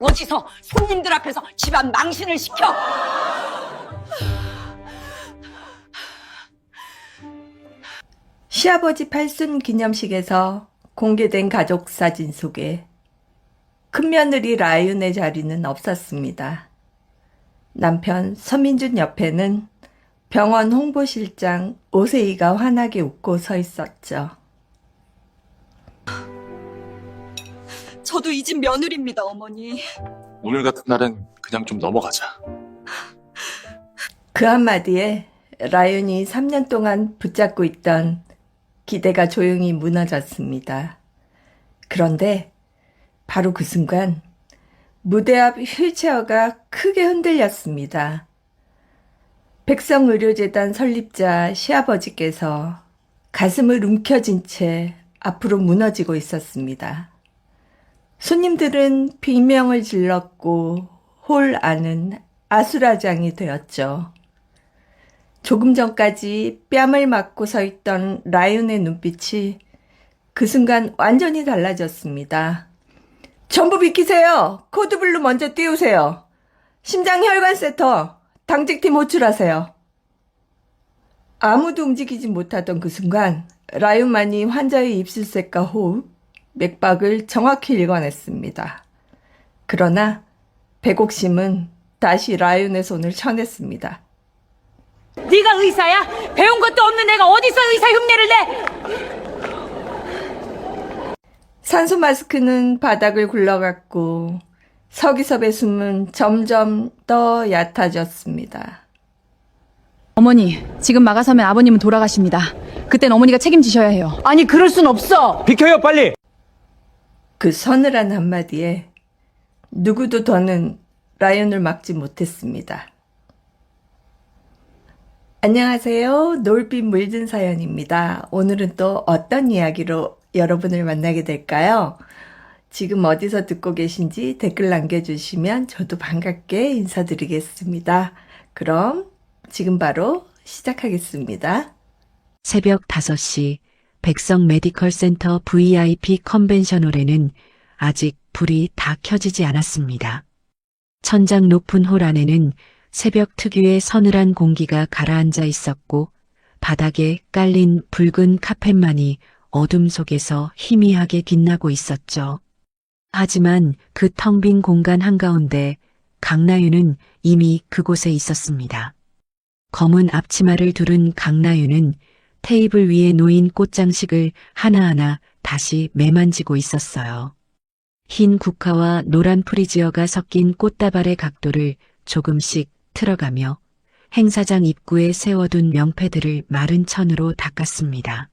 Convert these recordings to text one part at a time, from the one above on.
어디서 손님들 앞에서 집안 망신을 시켜? 시아버지 팔순 기념식에서 공개된 가족 사진 속에 큰며느리 라윤의 자리는 없었습니다. 남편 서민준 옆에는 병원 홍보실장 오세희가 환하게 웃고 서 있었죠. 저도 이 집 며느리입니다, 어머니. 오늘 같은 날은 그냥 좀 넘어가자. 그 한마디에 라윤이 3년 동안 붙잡고 있던 기대가 조용히 무너졌습니다. 그런데 바로 그 순간 무대 앞 휠체어가 크게 흔들렸습니다. 백성의료재단 설립자 시아버지께서 가슴을 움켜쥔 채 앞으로 무너지고 있었습니다. 손님들은 비명을 질렀고 홀 안은 아수라장이 되었죠. 조금 전까지 뺨을 맞고 서 있던 라윤의 눈빛이 그 순간 완전히 달라졌습니다. 전부 비키세요. 코드블루 먼저 띄우세요. 심장혈관센터 당직팀 호출하세요. 아무도 움직이지 못하던 그 순간 라윤만이 환자의 입술색과 호흡, 맥박을 정확히 읽어냈습니다. 그러나 백옥심은 다시 라윤의 손을 쳐냈습니다. 네가 의사야? 배운 것도 없는 애가 어디서 의사 흉내를 내? 산소 마스크는 바닥을 굴러갔고 서기섭의 숨은 점점 더 얕아졌습니다. 어머니, 지금 막아서면 아버님은 돌아가십니다. 그땐 어머니가 책임지셔야 해요. 아니, 그럴 순 없어. 비켜요, 빨리! 그 서늘한 한마디에 누구도 더는 라윤을 막지 못했습니다. 안녕하세요. 노을빛 물든 사연입니다. 오늘은 또 어떤 이야기로 여러분을 만나게 될까요? 지금 어디서 듣고 계신지 댓글 남겨주시면 저도 반갑게 인사드리겠습니다. 그럼 지금 바로 시작하겠습니다. 새벽 5시 백성 메디컬 센터 VIP 컨벤션홀에는 아직 불이 다 켜지지 않았습니다. 천장 높은 홀 안에는 새벽 특유의 서늘한 공기가 가라앉아 있었고 바닥에 깔린 붉은 카펫만이 어둠 속에서 희미하게 빛나고 있었죠. 하지만 그 텅 빈 공간 한가운데 강나윤은 이미 그곳에 있었습니다. 검은 앞치마를 두른 강나윤은 테이블 위에 놓인 꽃장식을 하나하나 다시 매만지고 있었어요. 흰 국화와 노란 프리지어가 섞인 꽃다발의 각도를 조금씩 틀어가며 행사장 입구에 세워둔 명패들을 마른 천으로 닦았습니다.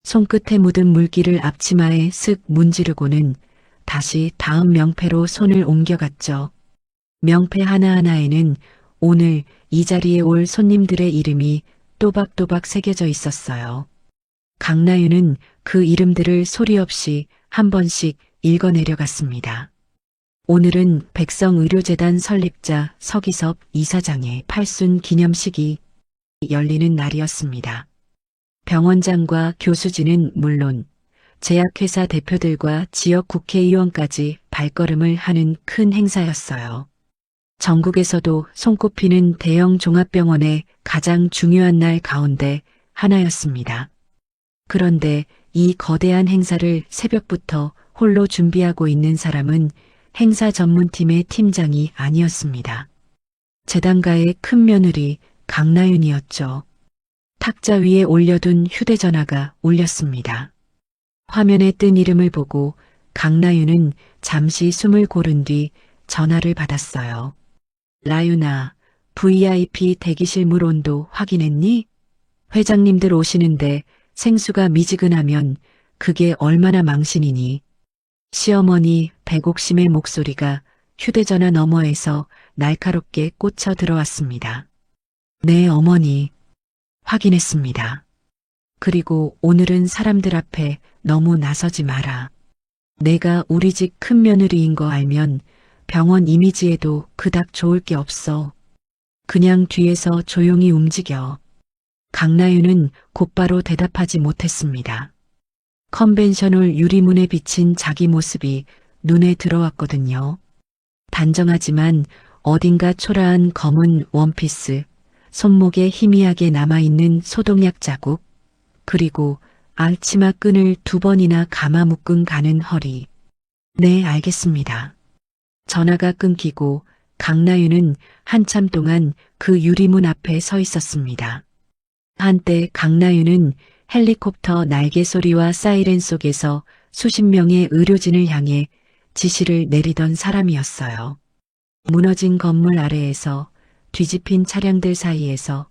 손끝에 묻은 물기를 앞치마에 슥 문지르고는 다시 다음 명패로 손을 옮겨갔죠. 명패 하나하나에는 오늘 이 자리에 올 손님들의 이름이 또박또박 새겨져 있었어요. 강나윤은 그 이름들을 소리 없이 한 번씩 읽어내려갔습니다. 오늘은 백성의료재단 설립자 서기섭 이사장의 팔순 기념식이 열리는 날이었습니다. 병원장과 교수진은 물론 제약회사 대표들과 지역 국회의원까지 발걸음을 하는 큰 행사였어요. 전국에서도 손꼽히는 대형 종합병원의 가장 중요한 날 가운데 하나였습니다. 그런데 이 거대한 행사를 새벽부터 홀로 준비하고 있는 사람은 행사 전문팀의 팀장이 아니었습니다. 재단가의 큰며느리 강나윤이었죠. 탁자 위에 올려둔 휴대전화가 울렸습니다. 화면에 뜬 이름을 보고 강나윤은 잠시 숨을 고른 뒤 전화를 받았어요. 라윤아, VIP 대기실 물 온도 확인했니? 회장님들 오시는데 생수가 미지근하면 그게 얼마나 망신이니? 시어머니 백옥심의 목소리가 휴대전화 너머에서 날카롭게 꽂혀 들어왔습니다. 네, 어머니. 확인했습니다. 그리고 오늘은 사람들 앞에 너무 나서지 마라. 내가 우리 집 큰 며느리인 거 알면 병원 이미지에도 그닥 좋을 게 없어. 그냥 뒤에서 조용히 움직여. 강나윤은 곧바로 대답하지 못했습니다. 컨벤션홀 유리문에 비친 자기 모습이 눈에 들어왔거든요. 단정하지만 어딘가 초라한 검은 원피스, 손목에 희미하게 남아있는 소독약 자국, 그리고 앞치마 끈을 2번이나 감아 묶은 가는 허리. 네, 알겠습니다. 전화가 끊기고 강나윤은 한참 동안 그 유리문 앞에 서 있었습니다. 한때 강나윤은 헬리콥터 날개 소리와 사이렌 속에서 수십 명의 의료진을 향해 지시를 내리던 사람이었어요. 무너진 건물 아래에서, 뒤집힌 차량들 사이에서,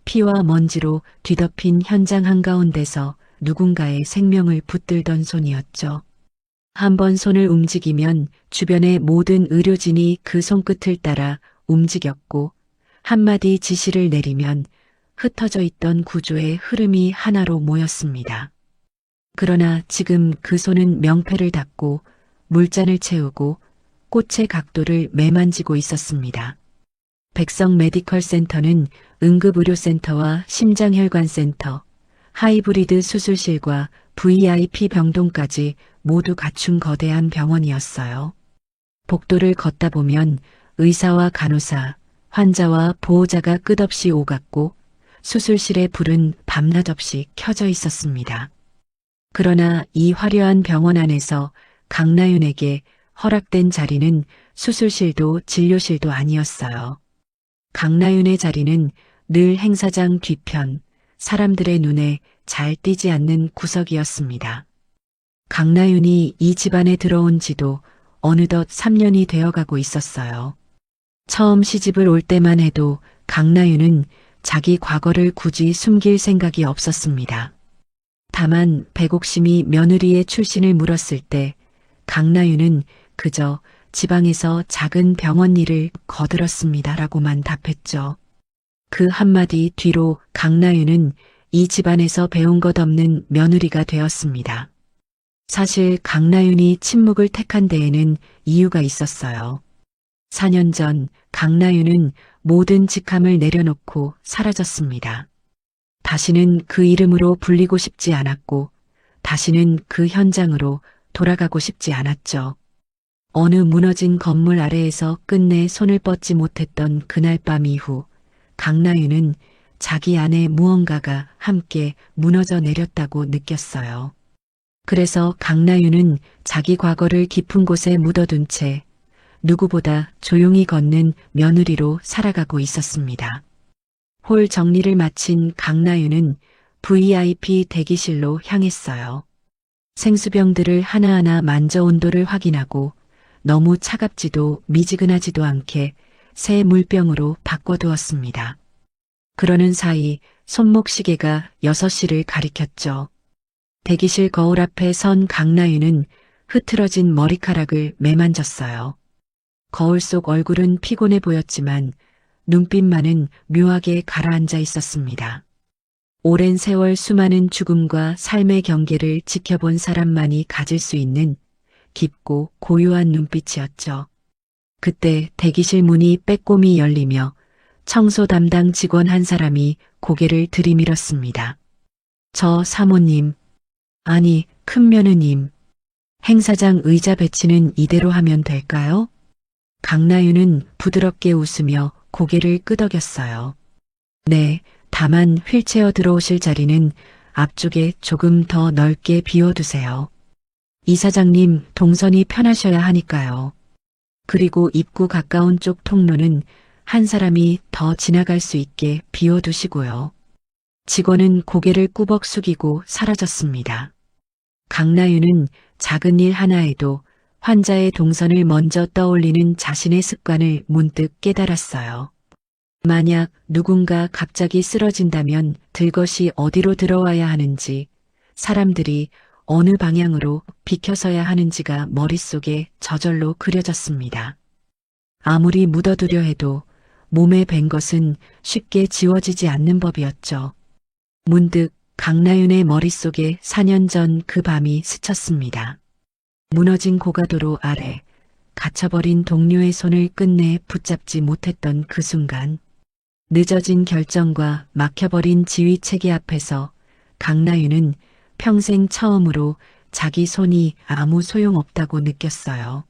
피와 먼지로 뒤덮인 현장 한가운데서 누군가의 생명을 붙들던 손이었죠. 한 번 손을 움직이면 주변의 모든 의료진이 그 손끝을 따라 움직였고, 한마디 지시를 내리면 흩어져 있던 구조의 흐름이 하나로 모였습니다. 그러나 지금 그 손은 명패를 닫고 물잔을 채우고 꽃의 각도를 매만지고 있었습니다. 백성 메디컬 센터는 응급의료센터와 심장혈관센터, 하이브리드 수술실과 VIP 병동까지 모두 갖춘 거대한 병원이었어요. 복도를 걷다 보면 의사와 간호사, 환자와 보호자가 끝없이 오갔고 수술실의 불은 밤낮 없이 켜져 있었습니다. 그러나 이 화려한 병원 안에서 강나윤에게 허락된 자리는 수술실도 진료실도 아니었어요. 강나윤의 자리는 늘 행사장 뒤편, 사람들의 눈에 잘 띄지 않는 구석이었습니다. 강나윤이 이 집안에 들어온 지도 어느덧 3년이 되어가고 있었어요. 처음 시집을 올 때만 해도 강나윤은 자기 과거를 굳이 숨길 생각이 없었습니다. 다만 백옥심이 며느리의 출신을 물었을 때 강나윤은 그저 지방에서 작은 병원 일을 거들었습니다라고만 답했죠. 그 한마디 뒤로 강나윤은 이 집안에서 배운 것 없는 며느리가 되었습니다. 사실 강나윤이 침묵을 택한 데에는 이유가 있었어요. 4년 전 강나윤은 모든 직함을 내려놓고 사라졌습니다. 다시는 그 이름으로 불리고 싶지 않았고 다시는 그 현장으로 돌아가고 싶지 않았죠. 어느 무너진 건물 아래에서 끝내 손을 뻗지 못했던 그날 밤 이후 강나윤은 자기 안에 무언가가 함께 무너져 내렸다고 느꼈어요. 그래서 강나윤은 자기 과거를 깊은 곳에 묻어둔 채 누구보다 조용히 걷는 며느리로 살아가고 있었습니다. 홀 정리를 마친 강나윤은 VIP 대기실로 향했어요. 생수병들을 하나하나 만져 온도를 확인하고 너무 차갑지도 미지근하지도 않게 새 물병으로 바꿔두었습니다. 그러는 사이 손목시계가 6시를 가리켰죠. 대기실 거울 앞에 선 강나윤은 흐트러진 머리카락을 매만졌어요. 거울 속 얼굴은 피곤해 보였지만 눈빛만은 묘하게 가라앉아 있었습니다. 오랜 세월 수많은 죽음과 삶의 경계를 지켜본 사람만이 가질 수 있는 깊고 고요한 눈빛이었죠. 그때 대기실 문이 빼꼼히 열리며 청소 담당 직원 한 사람이 고개를 들이밀었습니다. 저 사모님, 아니 큰 며느님, 행사장 의자 배치는 이대로 하면 될까요? 강나윤은 부드럽게 웃으며 고개를 끄덕였어요. 네, 다만 휠체어 들어오실 자리는 앞쪽에 조금 더 넓게 비워두세요. 이사장님 동선이 편하셔야 하니까요. 그리고 입구 가까운 쪽 통로는 한 사람이 더 지나갈 수 있게 비워두시고요. 직원은 고개를 꾸벅 숙이고 사라졌습니다. 강나윤은 작은 일 하나에도 환자의 동선을 먼저 떠올리는 자신의 습관을 문득 깨달았어요. 만약 누군가 갑자기 쓰러진다면 들것이 어디로 들어와야 하는지, 사람들이 어느 방향으로 비켜서야 하는지가 머릿속에 저절로 그려졌습니다. 아무리 묻어두려 해도 몸에 밴 것은 쉽게 지워지지 않는 법이었죠. 문득 강나윤의 머릿속에 4년 전 그 밤이 스쳤습니다. 무너진 고가도로 아래 갇혀버린 동료의 손을 끝내 붙잡지 못했던 그 순간, 늦어진 결정과 막혀버린 지휘체계 앞에서 강나윤은 평생 처음으로 자기 손이 아무 소용없다고 느꼈어요.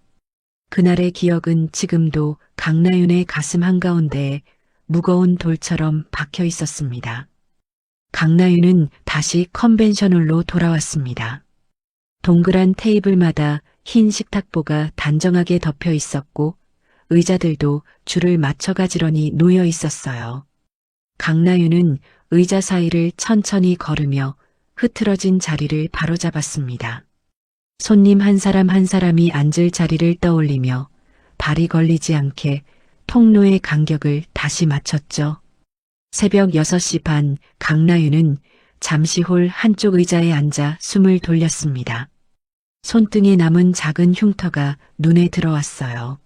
그날의 기억은 지금도 강나윤의 가슴 한가운데에 무거운 돌처럼 박혀 있었습니다. 강나윤은 다시 컨벤셔널로 돌아왔습니다. 동그란 테이블마다 흰 식탁보가 단정하게 덮여 있었고 의자들도 줄을 맞춰 가지런히 놓여 있었어요. 강나윤은 의자 사이를 천천히 걸으며 흐트러진 자리를 바로잡았습니다. 손님 한 사람 한 사람이 앉을 자리를 떠올리며 발이 걸리지 않게 통로의 간격을 다시 맞췄죠. 새벽 6시 반 강나윤은 잠시 홀 한쪽 의자에 앉아 숨을 돌렸습니다. 손등에 남은 작은 흉터가 눈에 들어왔어요.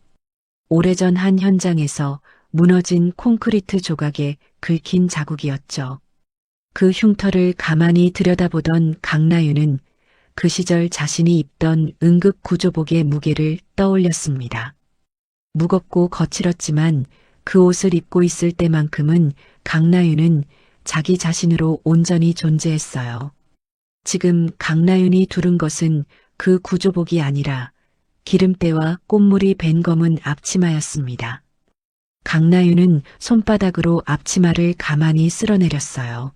오래전 한 현장에서 무너진 콘크리트 조각에 긁힌 자국이었죠. 그 흉터를 가만히 들여다보던 강나윤은 그 시절 자신이 입던 응급 구조복의 무게를 떠올렸습니다. 무겁고 거칠었지만 그 옷을 입고 있을 때만큼은 강나윤은 자기 자신으로 온전히 존재했어요. 지금 강나윤이 두른 것은 그 구조복이 아니라 기름때와 꽃물이 밴 검은 앞치마였습니다. 강나윤은 손바닥으로 앞치마를 가만히 쓸어내렸어요.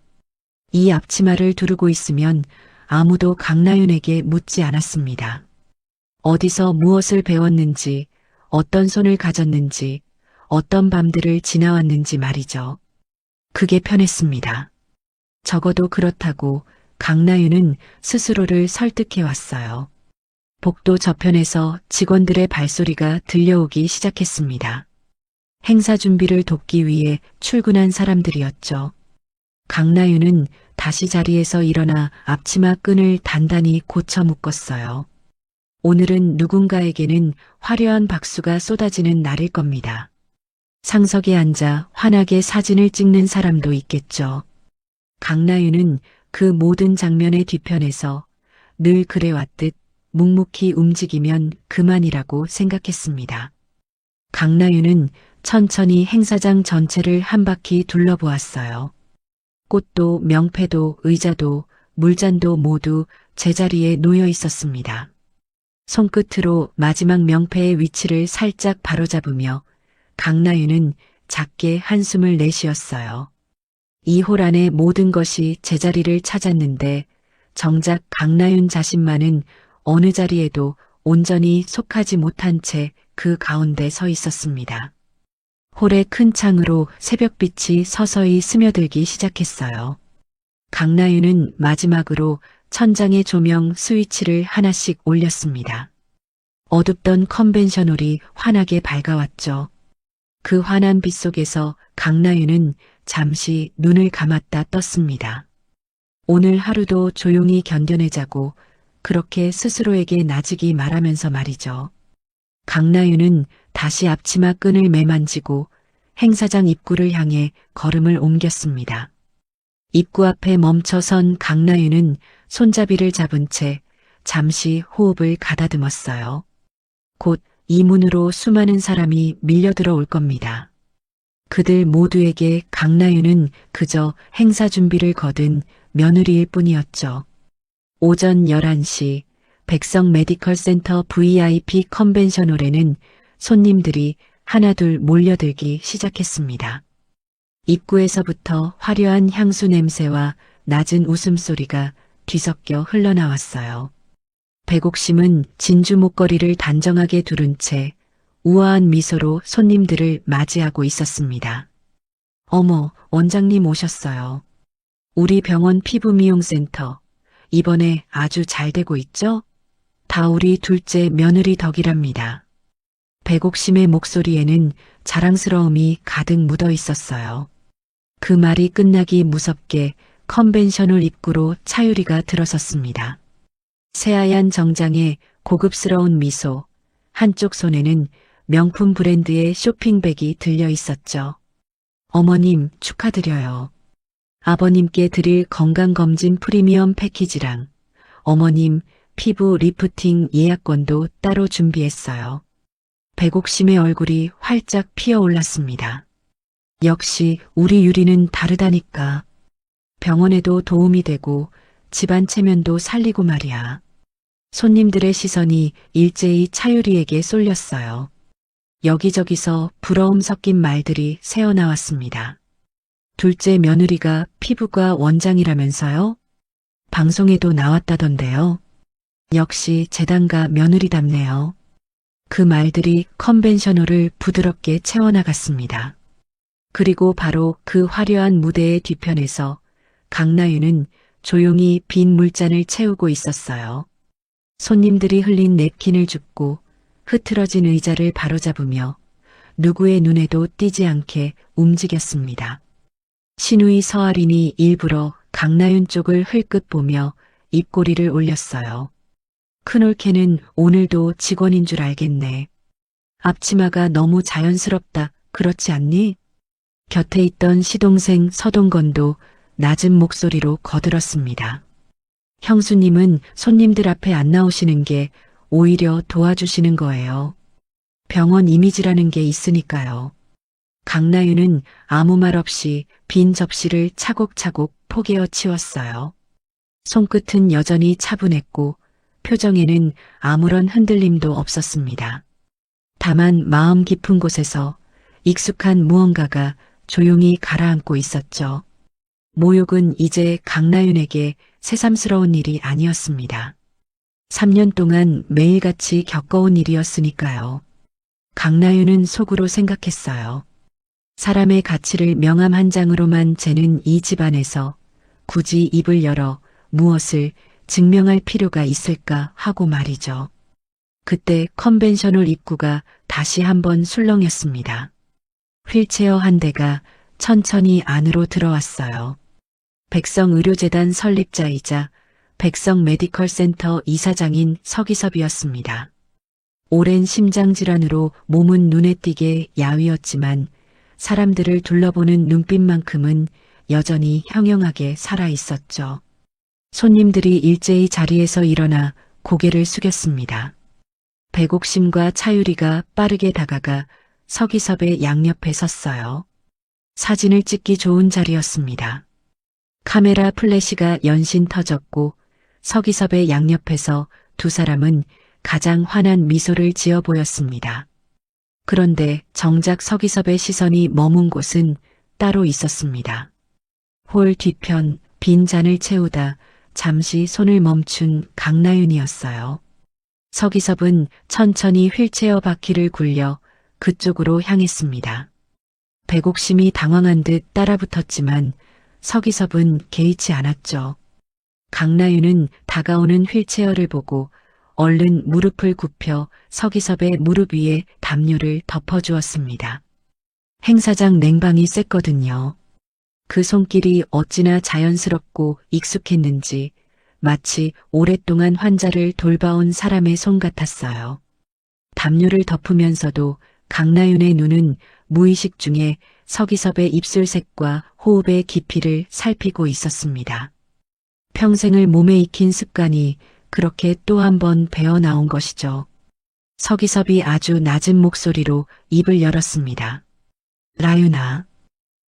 이 앞치마를 두르고 있으면 아무도 강나윤에게 묻지 않았습니다. 어디서 무엇을 배웠는지, 어떤 손을 가졌는지, 어떤 밤들을 지나왔는지 말이죠. 그게 편했습니다. 적어도 그렇다고 강나윤은 스스로를 설득해 왔어요. 복도 저편에서 직원들의 발소리가 들려오기 시작했습니다. 행사 준비를 돕기 위해 출근한 사람들이었죠. 강나윤은 다시 자리에서 일어나 앞치마 끈을 단단히 고쳐 묶었어요. 오늘은 누군가에게는 화려한 박수가 쏟아지는 날일 겁니다. 상석에 앉아 환하게 사진을 찍는 사람도 있겠죠. 강나윤은 그 모든 장면의 뒤편에서 늘 그래왔듯 묵묵히 움직이면 그만이라고 생각했습니다. 강나윤은 천천히 행사장 전체를 한 바퀴 둘러보았어요. 꽃도 명패도 의자도 물잔도 모두 제자리에 놓여 있었습니다. 손끝으로 마지막 명패의 위치를 살짝 바로잡으며 강나윤은 작게 한숨을 내쉬었어요. 이 홀 안의 모든 것이 제자리를 찾았는데 정작 강나윤 자신만은 어느 자리에도 온전히 속하지 못한 채 그 가운데 서 있었습니다. 홀의 큰 창으로 새벽빛이 서서히 스며들기 시작했어요. 강나윤은 마지막으로 천장의 조명 스위치를 하나씩 올렸습니다. 어둡던 컨벤셔널이 환하게 밝아왔죠. 그 환한 빛 속에서 강나윤은 잠시 눈을 감았다 떴습니다. 오늘 하루도 조용히 견뎌내자고 그렇게 스스로에게 나직이 말하면서 말이죠. 강나윤은 다시 앞치마 끈을 매만지고 행사장 입구를 향해 걸음을 옮겼습니다. 입구 앞에 멈춰선 강나윤은 손잡이를 잡은 채 잠시 호흡을 가다듬었어요. 곧 이 문으로 수많은 사람이 밀려들어 올 겁니다. 그들 모두에게 강나윤은 그저 행사 준비를 거둔 며느리일 뿐이었죠. 오전 11시 백성 메디컬 센터 VIP 컨벤션홀에는 손님들이 하나둘 몰려들기 시작했습니다. 입구에서부터 화려한 향수 냄새와 낮은 웃음소리가 뒤섞여 흘러나왔어요. 백옥심은 진주 목걸이를 단정하게 두른 채 우아한 미소로 손님들을 맞이하고 있었습니다. 어머, 원장님 오셨어요. 우리 병원 피부미용센터 이번에 아주 잘 되고 있죠? 다 우리 둘째 며느리 덕이랍니다. 백옥심의 목소리에는 자랑스러움이 가득 묻어 있었어요. 그 말이 끝나기 무섭게 컨벤션홀 입구로 차유리가 들어섰습니다. 새하얀 정장에 고급스러운 미소, 한쪽 손에는 명품 브랜드의 쇼핑백이 들려 있었죠. 어머님 축하드려요. 아버님께 드릴 건강검진 프리미엄 패키지랑 어머님 피부 리프팅 예약권도 따로 준비했어요. 백옥심의 얼굴이 활짝 피어올랐습니다. 역시 우리 유리는 다르다니까. 병원에도 도움이 되고 집안 체면도 살리고 말이야. 손님들의 시선이 일제히 차유리에게 쏠렸어요. 여기저기서 부러움 섞인 말들이 새어나왔습니다. 둘째 며느리가 피부과 원장이라면서요? 방송에도 나왔다던데요. 역시 재단가 며느리답네요. 그 말들이 컨벤셔널을 부드럽게 채워나갔습니다. 그리고 바로 그 화려한 무대의 뒤편에서 강나윤은 조용히 빈 물잔을 채우고 있었어요. 손님들이 흘린 냅킨을 줍고 흐트러진 의자를 바로잡으며 누구의 눈에도 띄지 않게 움직였습니다. 신우이 서아린이 일부러 강나윤 쪽을 흘끗 보며 입꼬리를 올렸어요. 큰올케는 오늘도 직원인 줄 알겠네. 앞치마가 너무 자연스럽다, 그렇지 않니? 곁에 있던 시동생 서동건도 낮은 목소리로 거들었습니다. 형수님은 손님들 앞에 안 나오시는 게 오히려 도와주시는 거예요. 병원 이미지라는 게 있으니까요. 강나윤은 아무 말 없이 빈 접시를 차곡차곡 포개어 치웠어요. 손끝은 여전히 차분했고 표정에는 아무런 흔들림도 없었습니다. 다만 마음 깊은 곳에서 익숙한 무언가가 조용히 가라앉고 있었죠. 모욕은 이제 강나윤에게 새삼스러운 일이 아니었습니다. 3년 동안 매일같이 겪어온 일이었으니까요. 강나윤은 속으로 생각했어요. 사람의 가치를 명함 한 장으로만 재는 이 집안에서 굳이 입을 열어 무엇을 증명할 필요가 있을까 하고 말이죠. 그때 컨벤셔널 입구가 다시 한번 술렁였습니다. 휠체어 한 대가 천천히 안으로 들어왔어요. 백성의료재단 설립자이자 백성메디컬센터 이사장인 서기섭이었습니다. 오랜 심장질환으로 몸은 눈에 띄게 야위었지만 사람들을 둘러보는 눈빛만큼은 여전히 형형하게 살아있었죠. 손님들이 일제히 자리에서 일어나 고개를 숙였습니다. 백옥심과 차유리가 빠르게 다가가 서기섭의 양옆에 섰어요. 사진을 찍기 좋은 자리였습니다. 카메라 플래시가 연신 터졌고 서기섭의 양옆에서 두 사람은 가장 환한 미소를 지어 보였습니다. 그런데 정작 서기섭의 시선이 머문 곳은 따로 있었습니다. 홀 뒤편 빈 잔을 채우다 잠시 손을 멈춘 강나윤이었어요. 서기섭은 천천히 휠체어 바퀴를 굴려 그쪽으로 향했습니다. 백옥심이 당황한 듯 따라붙었지만 서기섭은 개의치 않았죠. 강나윤은 다가오는 휠체어를 보고 얼른 무릎을 굽혀 서기섭의 무릎 위에 담요를 덮어주었습니다. 행사장 냉방이 셌거든요. 그 손길이 어찌나 자연스럽고 익숙했는지 마치 오랫동안 환자를 돌봐온 사람의 손 같았어요. 담요를 덮으면서도 강나윤의 눈은 무의식 중에 서기섭의 입술색과 호흡의 깊이를 살피고 있었습니다. 평생을 몸에 익힌 습관이 그렇게 또 한 번 배어나온 것이죠. 서기섭이 아주 낮은 목소리로 입을 열었습니다. 라윤아,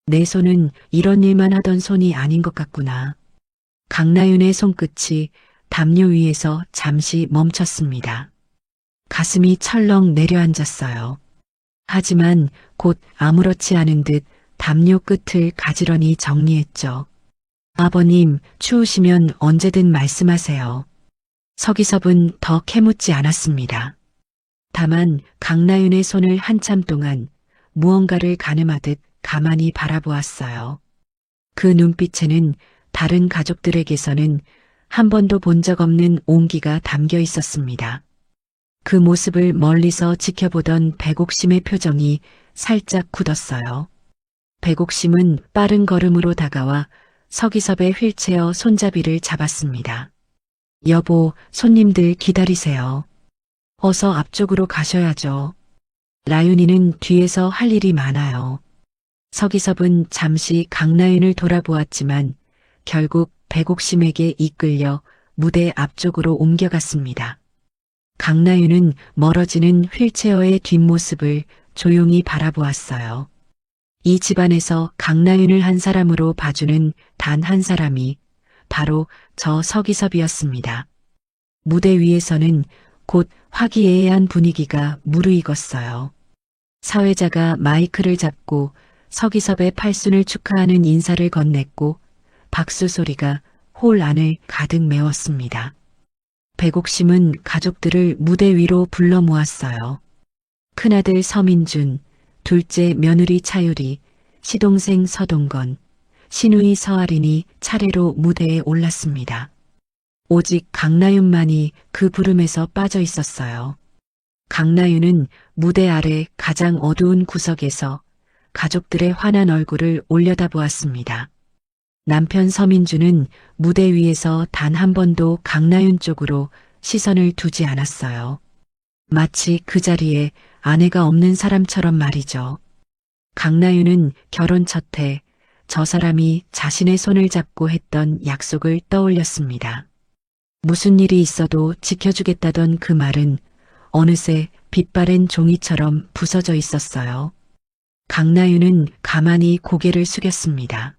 내 손은 이런 일만 하던 손이 아닌 것 같구나. 강나윤의 손끝이 담요 위에서 잠시 멈췄습니다. 가슴이 철렁 내려앉았어요. 하지만 곧 아무렇지 않은 듯 담요 끝을 가지런히 정리했죠. 아버님, 추우시면 언제든 말씀하세요. 서기섭은 더 캐묻지 않았습니다. 다만 강나윤의 손을 한참 동안 무언가를 가늠하듯 가만히 바라보았어요. 그 눈빛에는 다른 가족들에게서는 한 번도 본 적 없는 온기가 담겨 있었습니다. 그 모습을 멀리서 지켜보던 백옥심의 표정이 살짝 굳었어요. 백옥심은 빠른 걸음으로 다가와 서기섭의 휠체어 손잡이를 잡았습니다. 여보, 손님들 기다리세요. 어서 앞쪽으로 가셔야죠. 라윤이는 뒤에서 할 일이 많아요. 서기섭은 잠시 강나윤을 돌아보았지만 결국 백옥심에게 이끌려 무대 앞쪽으로 옮겨갔습니다. 강나윤은 멀어지는 휠체어의 뒷모습을 조용히 바라보았어요. 이 집안에서 강나윤을 한 사람으로 봐주는 단 한 사람이 바로 저 서기섭이었습니다. 무대 위에서는 곧 화기애애한 분위기가 무르익었어요. 사회자가 마이크를 잡고 서기섭의 팔순을 축하하는 인사를 건넸고 박수 소리가 홀 안을 가득 메웠습니다. 백옥심은 가족들을 무대 위로 불러 모았어요. 큰아들 서민준, 둘째 며느리 차유리, 시동생 서동건, 시누이 서아린이 차례로 무대에 올랐습니다. 오직 강나윤만이 그 부름에서 빠져 있었어요. 강나윤은 무대 아래 가장 어두운 구석에서 가족들의 환한 얼굴을 올려다보았습니다. 남편 서민주는 무대 위에서 단 한 번도 강나윤 쪽으로 시선을 두지 않았어요. 마치 그 자리에 아내가 없는 사람처럼 말이죠. 강나윤은 결혼 첫 해 저 사람이 자신의 손을 잡고 했던 약속을 떠올렸습니다. 무슨 일이 있어도 지켜주겠다던 그 말은 어느새 빛바랜 종이처럼 부서져 있었어요. 강나윤은 가만히 고개를 숙였습니다.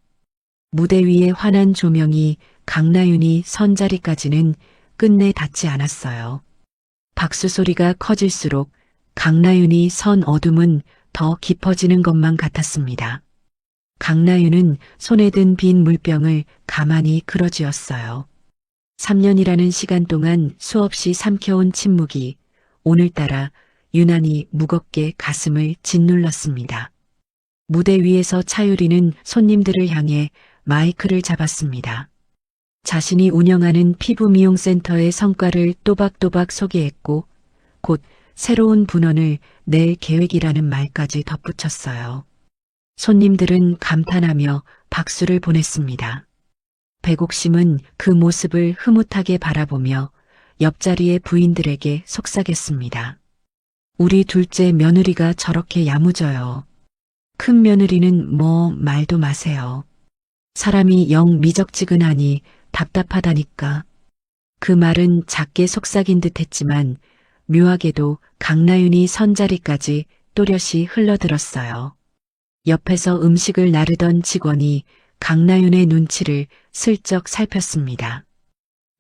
무대 위의 환한 조명이 강나윤이 선 자리까지는 끝내 닿지 않았어요. 박수 소리가 커질수록 강나윤이 선 어둠은 더 깊어지는 것만 같았습니다. 강나윤은 손에 든 빈 물병을 가만히 끌어쥐었어요. 3년이라는 시간 동안 수없이 삼켜온 침묵이 오늘따라 유난히 무겁게 가슴을 짓눌렀습니다. 무대 위에서 차유리는 손님들을 향해 마이크를 잡았습니다. 자신이 운영하는 피부 미용센터의 성과를 또박또박 소개했고 곧 새로운 분원을 낼 계획이라는 말까지 덧붙였어요. 손님들은 감탄하며 박수를 보냈습니다. 백옥심은 그 모습을 흐뭇하게 바라보며 옆자리의 부인들에게 속삭였습니다. 우리 둘째 며느리가 저렇게 야무져요. 큰 며느리는 뭐 말도 마세요. 사람이 영 미적지근하니 답답하다니까. 그 말은 작게 속삭인 듯 했지만 묘하게도 강나윤이 선 자리까지 또렷이 흘러들었어요. 옆에서 음식을 나르던 직원이 강나윤의 눈치를 슬쩍 살폈습니다.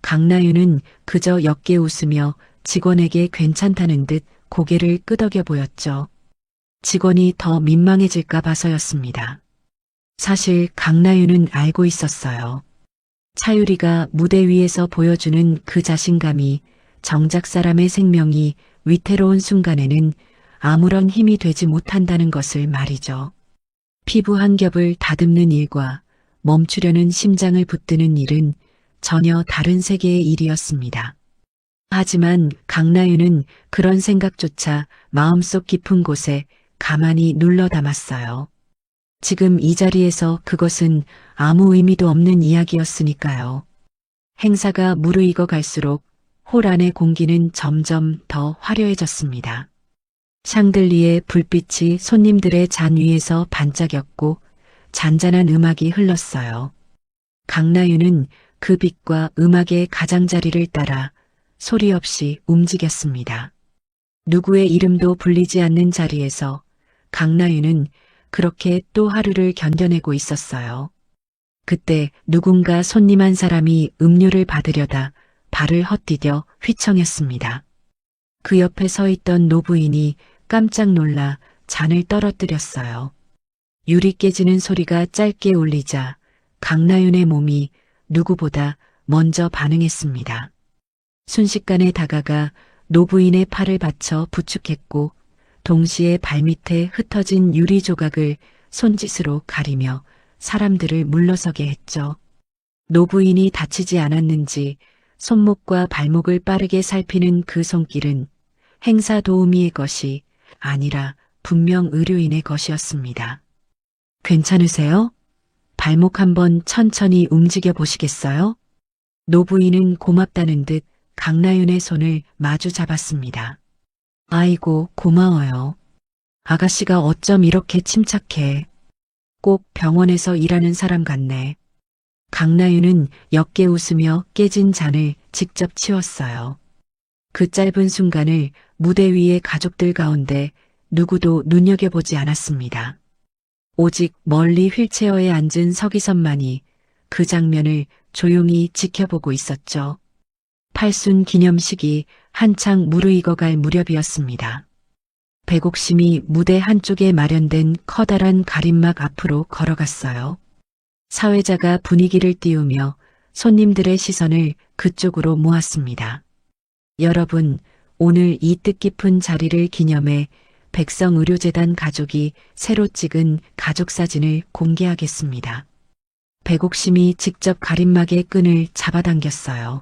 강나윤은 그저 옅게 웃으며 직원에게 괜찮다는 듯 고개를 끄덕여 보였죠. 직원이 더 민망해질까 봐서였습니다. 사실 강나윤은 알고 있었어요. 차유리가 무대 위에서 보여주는 그 자신감이 정작 사람의 생명이 위태로운 순간에는 아무런 힘이 되지 못한다는 것을 말이죠. 피부 한 겹을 다듬는 일과 멈추려는 심장을 붙드는 일은 전혀 다른 세계의 일이었습니다. 하지만 강나윤은 그런 생각조차 마음속 깊은 곳에 가만히 눌러 담았어요. 지금 이 자리에서 그것은 아무 의미도 없는 이야기였으니까요. 행사가 무르익어 갈수록 홀 안의 공기는 점점 더 화려해졌습니다. 샹들리에 불빛이 손님들의 잔 위에서 반짝였고 잔잔한 음악이 흘렀어요. 강나윤은 그 빛과 음악의 가장자리를 따라 소리 없이 움직였습니다. 누구의 이름도 불리지 않는 자리에서 강나윤은 그렇게 또 하루를 견뎌내고 있었어요. 그때 누군가 손님 한 사람이 음료를 받으려다 발을 헛디뎌 휘청였습니다. 그 옆에 서 있던 노부인이 깜짝 놀라 잔을 떨어뜨렸어요. 유리 깨지는 소리가 짧게 울리자 강나윤의 몸이 누구보다 먼저 반응했습니다. 순식간에 다가가 노부인의 팔을 받쳐 부축했고 동시에 발밑에 흩어진 유리 조각을 손짓으로 가리며 사람들을 물러서게 했죠. 노부인이 다치지 않았는지 손목과 발목을 빠르게 살피는 그 손길은 행사 도우미의 것이 아니라 분명 의료인의 것이었습니다. 괜찮으세요? 발목 한번 천천히 움직여 보시겠어요? 노부인은 고맙다는 듯 강나윤의 손을 마주 잡았습니다. 아이고, 고마워요. 아가씨가 어쩜 이렇게 침착해. 꼭 병원에서 일하는 사람 같네. 강나윤은 옅게 웃으며 깨진 잔을 직접 치웠어요. 그 짧은 순간을 무대 위의 가족들 가운데 누구도 눈여겨보지 않았습니다. 오직 멀리 휠체어에 앉은 서기선만이 그 장면을 조용히 지켜보고 있었죠. 팔순 기념식이 한창 무르익어갈 무렵이었습니다. 백옥심이 무대 한쪽에 마련된 커다란 가림막 앞으로 걸어갔어요. 사회자가 분위기를 띄우며 손님들의 시선을 그쪽으로 모았습니다. 여러분, 오늘 이 뜻깊은 자리를 기념해 백성의료재단 가족이 새로 찍은 가족사진을 공개하겠습니다. 백옥심이 직접 가림막의 끈을 잡아당겼어요.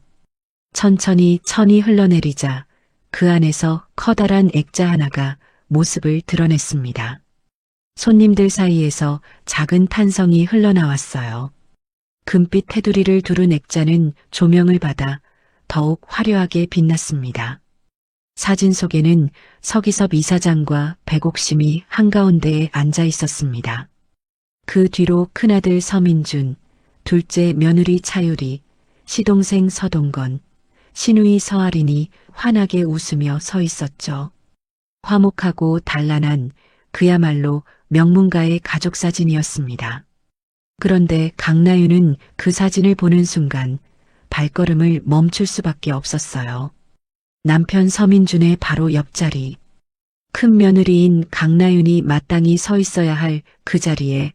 천천히 천이 흘러내리자 그 안에서 커다란 액자 하나가 모습을 드러냈습니다. 손님들 사이에서 작은 탄성이 흘러나왔어요. 금빛 테두리를 두른 액자는 조명을 받아 더욱 화려하게 빛났습니다. 사진 속에는 서기섭 이사장과 백옥심이 한가운데에 앉아 있었습니다. 그 뒤로 큰아들 서민준, 둘째 며느리 차유리, 시동생 서동건, 시누이 서아린이 환하게 웃으며 서 있었죠. 화목하고 단란한 그야말로 명문가의 가족사진이었습니다. 그런데 강나윤은 그 사진을 보는 순간 발걸음을 멈출 수밖에 없었어요. 남편 서민준의 바로 옆자리, 큰 며느리인 강나윤이 마땅히 서 있어야 할 그 자리에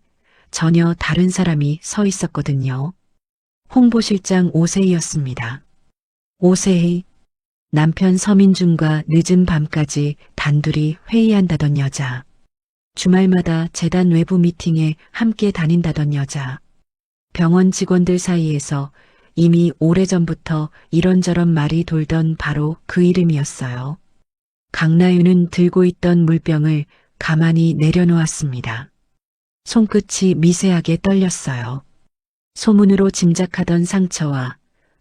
전혀 다른 사람이 서 있었거든요. 홍보실장 오세희였습니다. 오세희, 남편 서민준과 늦은 밤까지 단둘이 회의한다던 여자. 주말마다 재단 외부 미팅에 함께 다닌다던 여자. 병원 직원들 사이에서 이미 오래전부터 이런저런 말이 돌던 바로 그 이름이었어요. 강나윤은 들고 있던 물병을 가만히 내려놓았습니다. 손끝이 미세하게 떨렸어요. 소문으로 짐작하던 상처와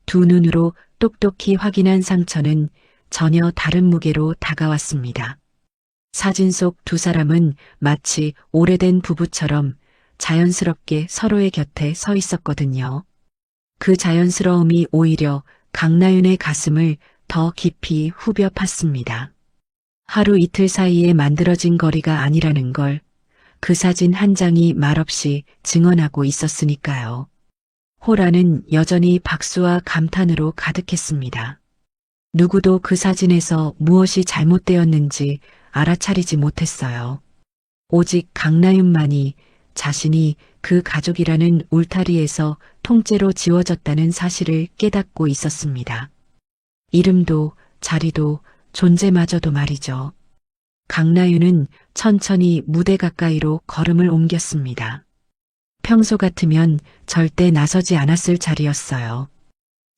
두 눈으로 똑똑히 확인한 상처는 전혀 다른 무게로 다가왔습니다. 사진 속 두 사람은 마치 오래된 부부처럼 자연스럽게 서로의 곁에 서 있었거든요. 그 자연스러움이 오히려 강나윤의 가슴을 더 깊이 후벼 팠습니다. 하루 이틀 사이에 만들어진 거리가 아니라는 걸 그 사진 한 장이 말없이 증언하고 있었으니까요. 호라는 여전히 박수와 감탄으로 가득했습니다. 누구도 그 사진에서 무엇이 잘못되었는지 알아차리지 못했어요. 오직 강나윤만이 자신이 그 가족이라는 울타리에서 통째로 지워졌다는 사실을 깨닫고 있었습니다. 이름도 자리도 존재마저도 말이죠. 강나윤은 천천히 무대 가까이로 걸음을 옮겼습니다. 평소 같으면 절대 나서지 않았을 자리였어요.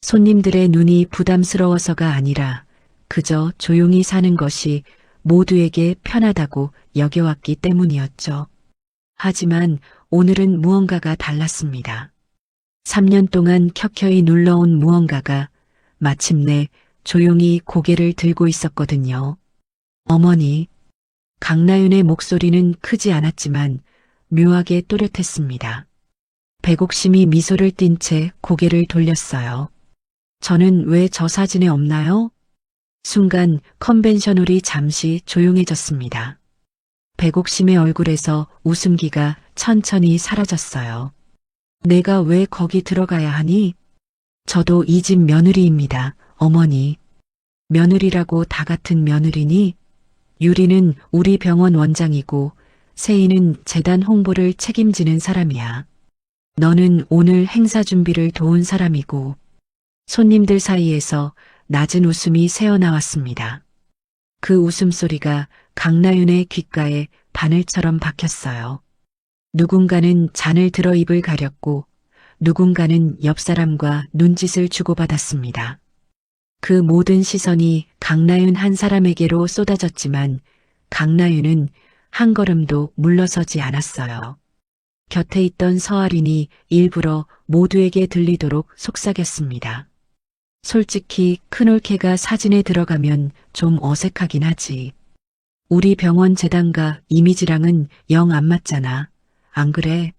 손님들의 눈이 부담스러워서가 아니라 그저 조용히 사는 것이 모두에게 편하다고 여겨왔기 때문이었죠. 하지만 오늘은 무언가가 달랐습니다. 3년 동안 켜켜이 눌러온 무언가가 마침내 조용히 고개를 들고 있었거든요. 어머니, 강나윤의 목소리는 크지 않았지만 묘하게 또렷했습니다. 백옥심이 미소를 띤 채 고개를 돌렸어요. 저는 왜 저 사진에 없나요? 순간 컨벤셔널이 잠시 조용해졌습니다. 백옥심의 얼굴에서 웃음기가 천천히 사라졌어요. 내가 왜 거기 들어가야 하니? 저도 이 집 며느리입니다, 어머니. 며느리라고 다 같은 며느리니? 유리는 우리 병원 원장이고 세희는 재단 홍보를 책임지는 사람이야. 너는 오늘 행사 준비를 도운 사람이고. 손님들 사이에서 낮은 웃음이 새어나왔습니다. 그 웃음소리가 강나윤의 귓가에 바늘처럼 박혔어요. 누군가는 잔을 들어 입을 가렸고 누군가는 옆 사람과 눈짓을 주고받았습니다. 그 모든 시선이 강나윤 한 사람에게로 쏟아졌지만 강나윤은 한 걸음도 물러서지 않았어요. 곁에 있던 서아린이 일부러 모두에게 들리도록 속삭였습니다. 솔직히 큰올케가 사진에 들어가면 좀 어색하긴 하지. 우리 병원 재단과 이미지랑은 영 안 맞잖아. 안 그래?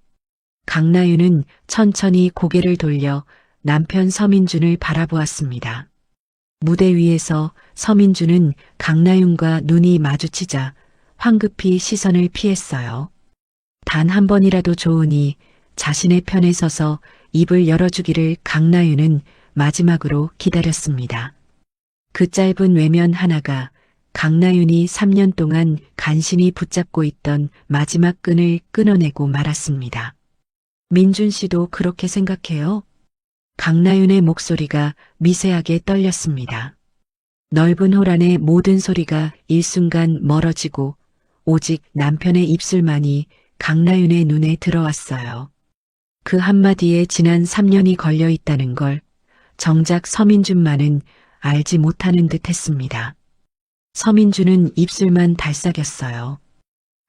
강나윤은 천천히 고개를 돌려 남편 서민준을 바라보았습니다. 무대 위에서 서민준은 강나윤과 눈이 마주치자 황급히 시선을 피했어요. 단 한 번이라도 좋으니 자신의 편에 서서 입을 열어주기를 강나윤은 마지막으로 기다렸습니다. 그 짧은 외면 하나가 강나윤이 3년 동안 간신히 붙잡고 있던 마지막 끈을 끊어내고 말았습니다. 민준 씨도 그렇게 생각해요? 강나윤의 목소리가 미세하게 떨렸습니다. 넓은 홀 안의 모든 소리가 일순간 멀어지고 오직 남편의 입술만이 강나윤의 눈에 들어왔어요. 그 한마디에 지난 3년이 걸려 있다는 걸 정작 서민준만은 알지 못하는 듯 했습니다. 서민준은 입술만 달싹였어요.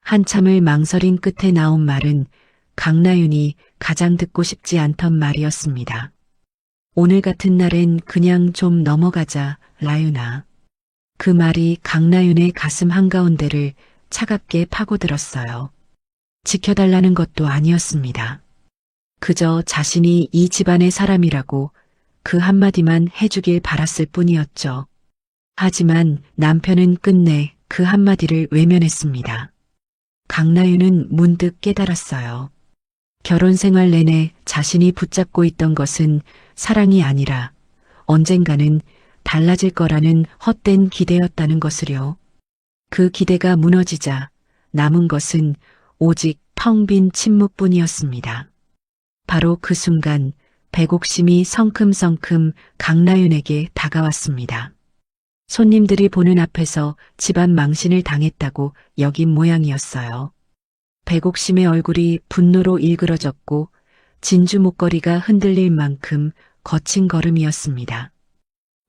한참을 망설인 끝에 나온 말은 강나윤이 가장 듣고 싶지 않던 말이었습니다. 오늘 같은 날엔 그냥 좀 넘어가자, 라윤아. 그 말이 강나윤의 가슴 한가운데를 차갑게 파고들었어요. 지켜달라는 것도 아니었습니다. 그저 자신이 이 집안의 사람이라고 그 한마디만 해주길 바랐을 뿐이었죠. 하지만 남편은 끝내 그 한마디를 외면했습니다. 강나윤은 문득 깨달았어요. 결혼 생활 내내 자신이 붙잡고 있던 것은 사랑이 아니라 언젠가는 달라질 거라는 헛된 기대였다는 것을요. 그 기대가 무너지자 남은 것은 오직 텅 빈 침묵뿐이었습니다. 바로 그 순간 백옥심이 성큼성큼 강나윤에게 다가왔습니다. 손님들이 보는 앞에서 집안 망신을 당했다고 여긴 모양이었어요. 백옥심의 얼굴이 분노로 일그러졌고 진주 목걸이가 흔들릴 만큼 거친 걸음이었습니다.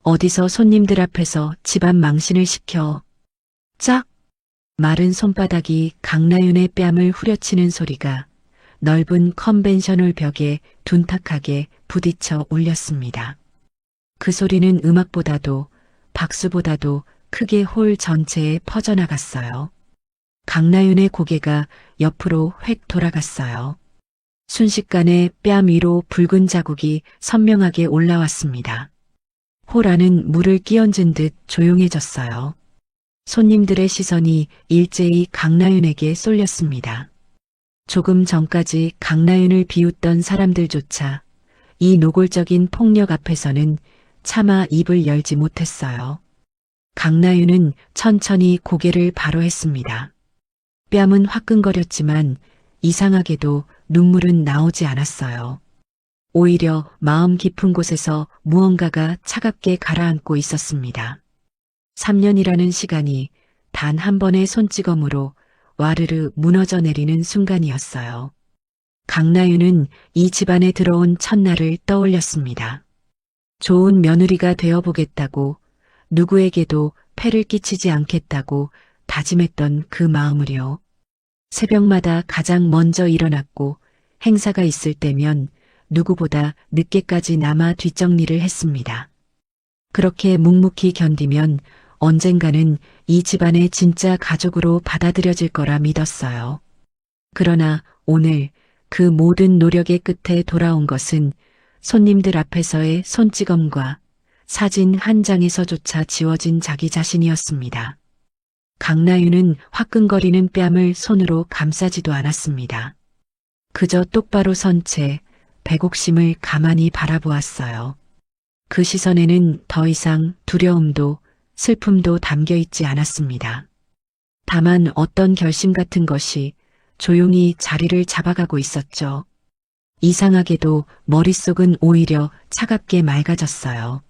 어디서 손님들 앞에서 집안 망신을 시켜. 짝! 마른 손바닥이 강나윤의 뺨을 후려치는 소리가 넓은 컨벤셔널 벽에 둔탁하게 부딪혀 울렸습니다. 그 소리는 음악보다도 박수보다도 크게 홀 전체에 퍼져나갔어요. 강나윤의 고개가 옆으로 획 돌아갔어요. 순식간에 뺨 위로 붉은 자국이 선명하게 올라왔습니다. 홀 안은 물을 끼얹은 듯 조용해졌어요. 손님들의 시선이 일제히 강나윤에게 쏠렸습니다. 조금 전까지 강나윤을 비웃던 사람들조차 이 노골적인 폭력 앞에서는 차마 입을 열지 못했어요. 강나윤은 천천히 고개를 바로 했습니다. 뺨은 화끈거렸지만 이상하게도 눈물은 나오지 않았어요. 오히려 마음 깊은 곳에서 무언가가 차갑게 가라앉고 있었습니다. 3년이라는 시간이 단 한 번의 손찌검으로 와르르 무너져 내리는 순간이었어요. 강나윤은 이 집안에 들어온 첫날을 떠올렸습니다. 좋은 며느리가 되어보겠다고 누구에게도 폐를 끼치지 않겠다고 다짐했던 그 마음을요. 새벽마다 가장 먼저 일어났고 행사가 있을 때면 누구보다 늦게까지 남아 뒷정리를 했습니다. 그렇게 묵묵히 견디면 언젠가는 이 집안의 진짜 가족으로 받아들여질 거라 믿었어요. 그러나 오늘 그 모든 노력의 끝에 돌아온 것은 손님들 앞에서의 손찌검과 사진 한 장에서조차 지워진 자기 자신이었습니다. 강나윤은 화끈거리는 뺨을 손으로 감싸지도 않았습니다. 그저 똑바로 선 채 백옥심을 가만히 바라보았어요. 그 시선에는 더 이상 두려움도 슬픔도 담겨 있지 않았습니다. 다만 어떤 결심 같은 것이 조용히 자리를 잡아가고 있었죠. 이상하게도 머릿속은 오히려 차갑게 맑아졌어요.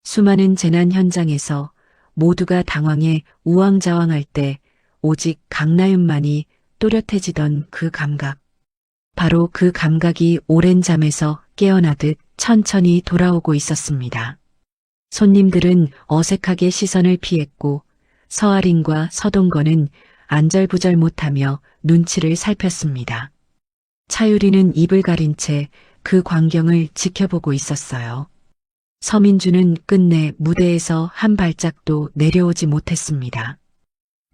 수많은 재난 현장에서 모두가 당황해 우왕좌왕할 때 오직 강나윤만이 또렷해지던 그 감각. 바로 그 감각이 오랜 잠에서 깨어나듯 천천히 돌아오고 있었습니다. 손님들은 어색하게 시선을 피했고 서아린과 서동건은 안절부절 못하며 눈치를 살폈습니다. 차유리는 입을 가린 채 그 광경을 지켜보고 있었어요. 서민주는 끝내 무대에서 한 발짝도 내려오지 못했습니다.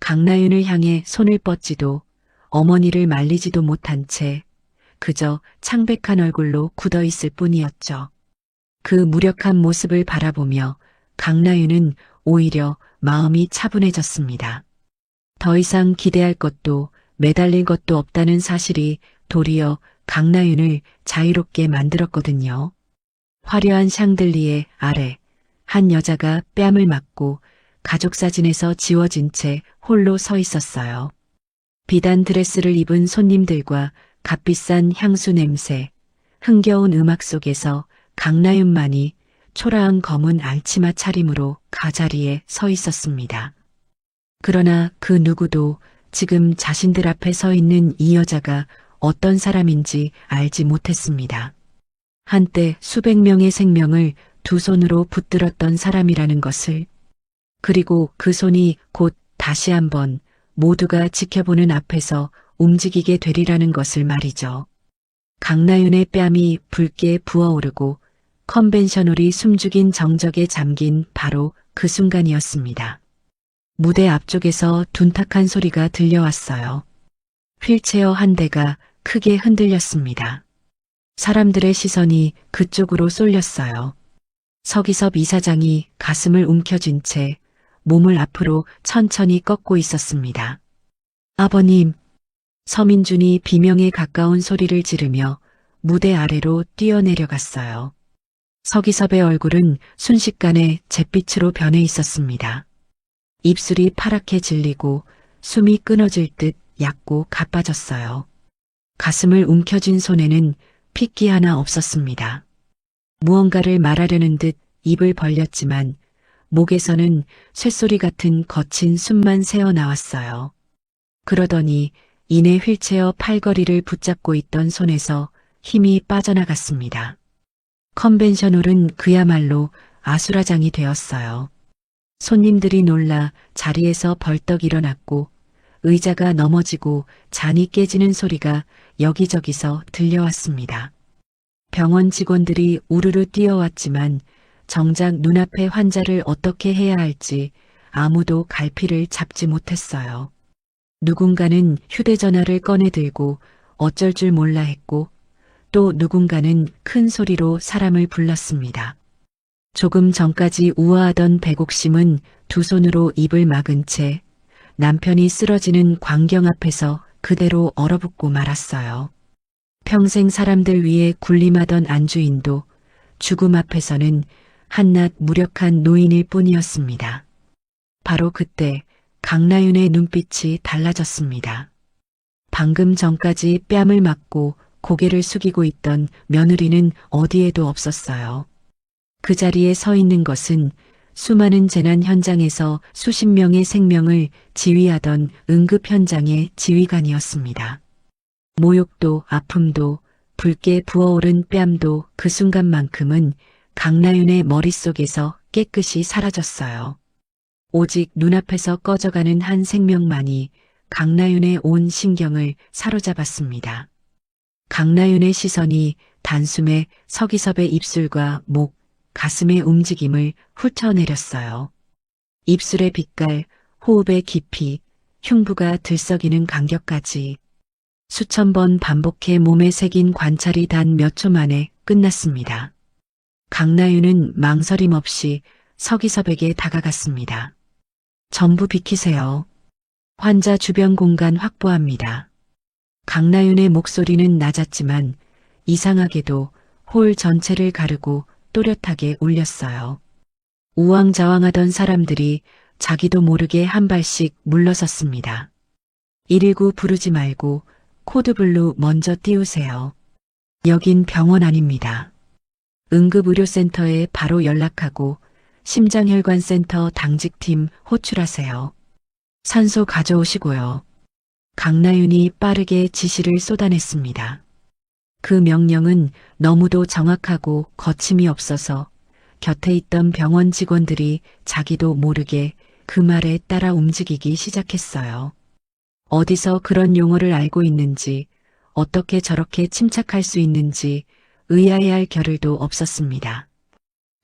강나윤을 향해 손을 뻗지도 어머니를 말리지도 못한 채 그저 창백한 얼굴로 굳어 있을 뿐이었죠. 그 무력한 모습을 바라보며 강나윤은 오히려 마음이 차분해졌습니다. 더 이상 기대할 것도 매달릴 것도 없다는 사실이 도리어 강나윤을 자유롭게 만들었거든요. 화려한 샹들리에 아래 한 여자가 뺨을 맞고 가족 사진에서 지워진 채 홀로 서 있었어요. 비단 드레스를 입은 손님들과 값비싼 향수 냄새, 흥겨운 음악 속에서 강나윤만이 초라한 검은 알치마 차림으로 가자리에 서 있었습니다. 그러나 그 누구도 지금 자신들 앞에 서 있는 이 여자가 어떤 사람인지 알지 못했습니다. 한때 수백 명의 생명을 두 손으로 붙들었던 사람이라는 것을, 그리고 그 손이 곧 다시 한번 모두가 지켜보는 앞에서 움직이게 되리라는 것을 말이죠. 강나윤의 뺨이 붉게 부어오르고 컨벤셔널이 숨죽인 정적에 잠긴 바로 그 순간이었습니다. 무대 앞쪽에서 둔탁한 소리가 들려왔어요. 휠체어 한 대가 크게 흔들렸습니다. 사람들의 시선이 그쪽으로 쏠렸어요. 서기섭 이사장이 가슴을 움켜쥔 채 몸을 앞으로 천천히 꺾고 있었습니다. 아버님, 서민준이 비명에 가까운 소리를 지르며 무대 아래로 뛰어내려갔어요. 서기섭의 얼굴은 순식간에 잿빛으로 변해 있었습니다. 입술이 파랗게 질리고 숨이 끊어질 듯 얕고 가빠졌어요. 가슴을 움켜쥔 손에는 핏기 하나 없었습니다. 무언가를 말하려는 듯 입을 벌렸지만 목에서는 쇳소리 같은 거친 숨만 새어나왔어요. 그러더니 이내 휠체어 팔걸이를 붙잡고 있던 손에서 힘이 빠져나갔습니다. 컨벤셔널은 그야말로 아수라장이 되었어요. 손님들이 놀라 자리에서 벌떡 일어났고 의자가 넘어지고 잔이 깨지는 소리가 여기저기서 들려왔습니다. 병원 직원들이 우르르 뛰어왔지만 정작 눈앞의 환자를 어떻게 해야 할지 아무도 갈피를 잡지 못했어요. 누군가는 휴대전화를 꺼내들고 어쩔 줄 몰라 했고 또 누군가는 큰 소리로 사람을 불렀습니다. 조금 전까지 우아하던 백옥심은 두 손으로 입을 막은 채 남편이 쓰러지는 광경 앞에서 그대로 얼어붙고 말았어요. 평생 사람들 위해 군림하던 안주인도 죽음 앞에서는 한낱 무력한 노인일 뿐이었습니다. 바로 그때 강나윤의 눈빛이 달라졌습니다. 방금 전까지 뺨을 맞고 고개를 숙이고 있던 며느리는 어디에도 없었어요. 그 자리에 서 있는 것은 수많은 재난 현장에서 수십 명의 생명을 지휘하던 응급 현장의 지휘관이었습니다. 모욕도 아픔도 붉게 부어오른 뺨도 그 순간만큼은 강나윤의 머릿속에서 깨끗이 사라졌어요. 오직 눈앞에서 꺼져가는 한 생명만이 강나윤의 온 신경을 사로잡았습니다. 강나윤의 시선이 단숨에 서기섭의 입술과 목, 가슴의 움직임을 훑어내렸어요. 입술의 빛깔, 호흡의 깊이, 흉부가 들썩이는 간격까지 수천 번 반복해 몸에 새긴 관찰이 단 몇 초 만에 끝났습니다. 강나윤은 망설임 없이 서기섭에게 다가갔습니다. 전부 비키세요. 환자 주변 공간 확보합니다. 강나윤의 목소리는 낮았지만 이상하게도 홀 전체를 가르고 또렷하게 울렸어요. 우왕좌왕하던 사람들이 자기도 모르게 한 발씩 물러섰습니다. 119 부르지 말고 코드블루 먼저 띄우세요. 여긴 병원 아닙니다. 응급의료센터에 바로 연락하고 심장혈관센터 당직팀 호출하세요. 산소 가져오시고요. 강나윤이 빠르게 지시를 쏟아냈습니다. 그 명령은 너무도 정확하고 거침이 없어서 곁에 있던 병원 직원들이 자기도 모르게 그 말에 따라 움직이기 시작했어요. 어디서 그런 용어를 알고 있는지, 어떻게 저렇게 침착할 수 있는지 의아해할 겨를도 없었습니다.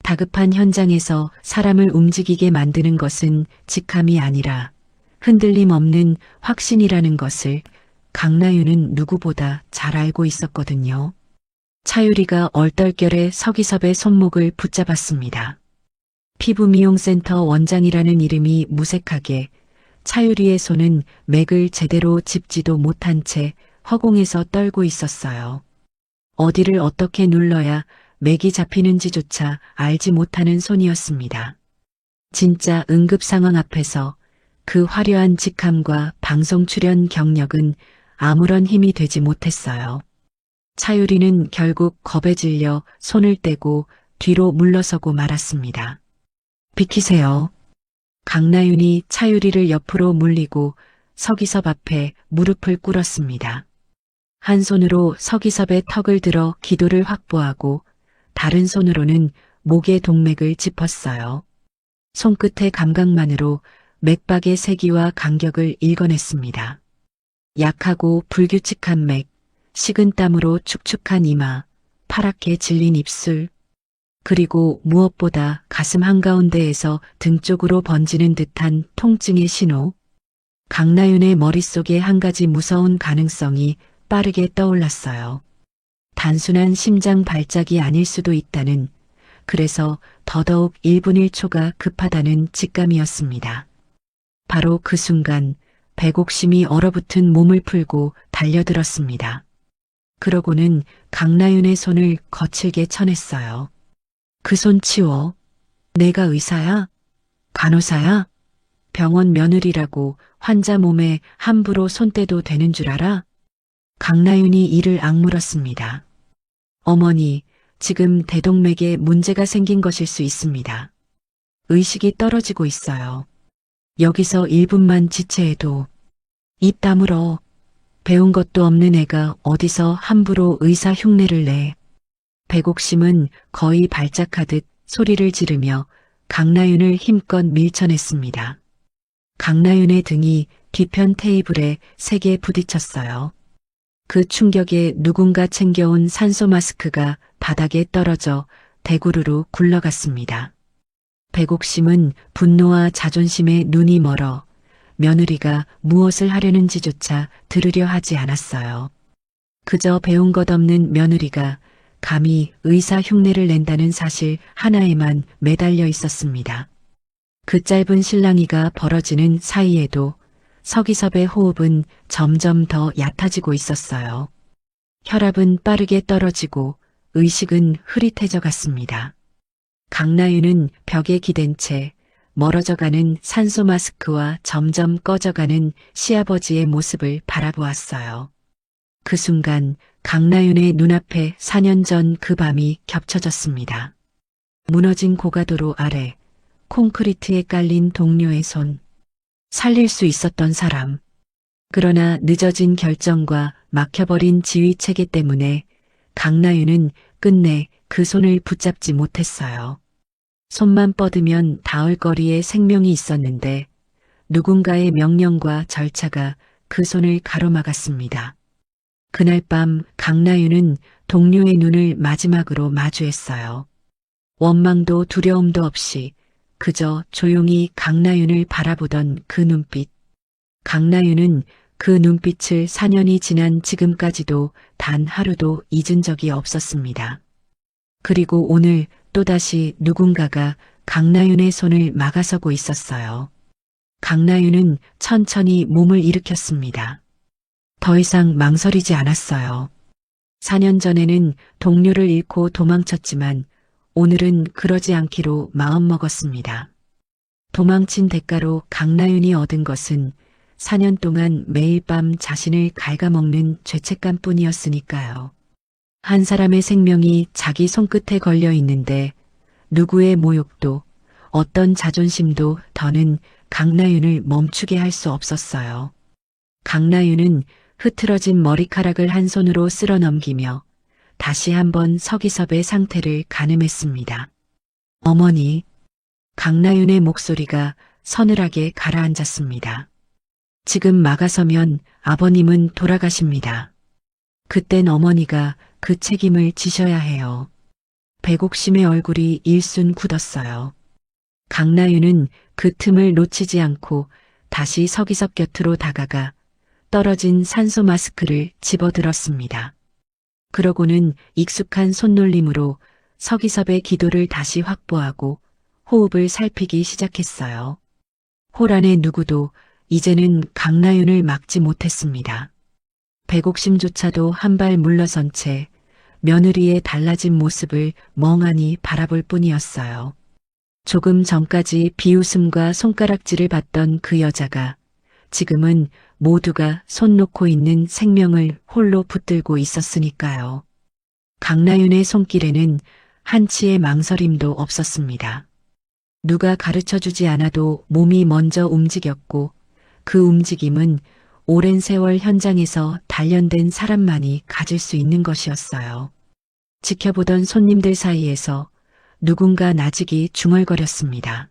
다급한 현장에서 사람을 움직이게 만드는 것은 직함이 아니라 흔들림 없는 확신이라는 것을 강나윤은 누구보다 잘 알고 있었거든요. 차유리가 얼떨결에 서기섭의 손목을 붙잡았습니다. 피부미용센터 원장이라는 이름이 무색하게 차유리의 손은 맥을 제대로 짚지도 못한 채 허공에서 떨고 있었어요. 어디를 어떻게 눌러야 맥이 잡히는지조차 알지 못하는 손이었습니다. 진짜 응급 상황 앞에서 그 화려한 직함과 방송 출연 경력은 아무런 힘이 되지 못했어요. 차유리는 결국 겁에 질려 손을 떼고 뒤로 물러서고 말았습니다. 비키세요. 강나윤이 차유리를 옆으로 물리고 서기섭 앞에 무릎을 꿇었습니다. 한 손으로 서기섭의 턱을 들어 기도를 확보하고 다른 손으로는 목의 동맥을 짚었어요. 손끝의 감각만으로 맥박의 세기와 간격을 읽어냈습니다. 약하고 불규칙한 맥, 식은 땀으로 축축한 이마, 파랗게 질린 입술, 그리고 무엇보다 가슴 한가운데에서 등 쪽으로 번지는 듯한 통증의 신호. 강나윤의 머릿속에 한 가지 무서운 가능성이 빠르게 떠올랐어요. 단순한 심장 발작이 아닐 수도 있다는, 그래서 더더욱 1분 1초가 급하다는 직감이었습니다. 바로 그 순간 백옥심이 얼어붙은 몸을 풀고 달려들었습니다. 그러고는 강나윤의 손을 거칠게 쳐냈어요. 그 손 치워. 내가 의사야? 간호사야? 병원 며느리라고 환자 몸에 함부로 손대도 되는 줄 알아? 강나윤이 이를 악물었습니다. 어머니, 지금 대동맥에 문제가 생긴 것일 수 있습니다. 의식이 떨어지고 있어요. 여기서 1분만 지체해도. 입 다물어. 배운 것도 없는 애가 어디서 함부로 의사 흉내를 내. 백옥심은 거의 발작하듯 소리를 지르며 강나윤을 힘껏 밀쳐냈습니다. 강나윤의 등이 뒤편 테이블에 세게 부딪혔어요. 그 충격에 누군가 챙겨온 산소 마스크가 바닥에 떨어져 대구르르 굴러갔습니다. 백옥심은 분노와 자존심에 눈이 멀어 며느리가 무엇을 하려는지조차 들으려 하지 않았어요. 그저 배운 것 없는 며느리가 감히 의사 흉내를 낸다는 사실 하나에만 매달려 있었습니다. 그 짧은 실랑이가 벌어지는 사이에도 서기섭의 호흡은 점점 더 얕아지고 있었어요. 혈압은 빠르게 떨어지고 의식은 흐릿해져 갔습니다. 강나윤은 벽에 기댄 채 멀어져가는 산소 마스크와 점점 꺼져가는 시아버지의 모습을 바라보았어요. 그 순간 강나윤의 눈앞에 4년 전 그 밤이 겹쳐졌습니다. 무너진 고가도로 아래 콘크리트에 깔린 동료의 손. 살릴 수 있었던 사람. 그러나 늦어진 결정과 막혀버린 지휘체계 때문에 강나윤은 끝내 그 손을 붙잡지 못했어요. 손만 뻗으면 닿을 거리에 생명이 있었는데 누군가의 명령과 절차가 그 손을 가로막았습니다. 그날 밤 강나윤은 동료의 눈을 마지막으로 마주했어요. 원망도 두려움도 없이 그저 조용히 강나윤을 바라보던 그 눈빛. 강나윤은 그 눈빛을 4년이 지난 지금까지도 단 하루도 잊은 적이 없었습니다. 그리고 오늘 또다시 누군가가 강나윤의 손을 막아서고 있었어요. 강나윤은 천천히 몸을 일으켰습니다. 더 이상 망설이지 않았어요. 4년 전에는 동료를 잃고 도망쳤지만 오늘은 그러지 않기로 마음먹었습니다. 도망친 대가로 강나윤이 얻은 것은 4년 동안 매일 밤 자신을 갉아먹는 죄책감뿐이었으니까요. 한 사람의 생명이 자기 손끝에 걸려 있는데 누구의 모욕도 어떤 자존심도 더는 강나윤을 멈추게 할 수 없었어요. 강나윤은 흐트러진 머리카락을 한 손으로 쓸어 넘기며 다시 한번 서기섭의 상태를 가늠했습니다. 어머니, 강나윤의 목소리가 서늘하게 가라앉았습니다. 지금 막아서면 아버님은 돌아가십니다. 그땐 어머니가 그 책임을 지셔야 해요. 백옥심의 얼굴이 일순 굳었어요. 강나윤은 그 틈을 놓치지 않고 다시 서기섭 곁으로 다가가 떨어진 산소 마스크를 집어들었습니다. 그러고는 익숙한 손놀림으로 서기섭의 기도를 다시 확보하고 호흡을 살피기 시작했어요. 홀 안의 누구도 이제는 강나윤을 막지 못했습니다. 백옥심조차도 한 발 물러선 채 며느리의 달라진 모습을 멍하니 바라볼 뿐이었어요. 조금 전까지 비웃음과 손가락질을 받던 그 여자가 지금은 모두가 손 놓고 있는 생명을 홀로 붙들고 있었으니까요. 강나윤의 손길에는 한치의 망설임도 없었습니다. 누가 가르쳐주지 않아도 몸이 먼저 움직였고 그 움직임은 오랜 세월 현장에서 단련된 사람만이 가질 수 있는 것이었어요. 지켜보던 손님들 사이에서 누군가 나직이 중얼거렸습니다.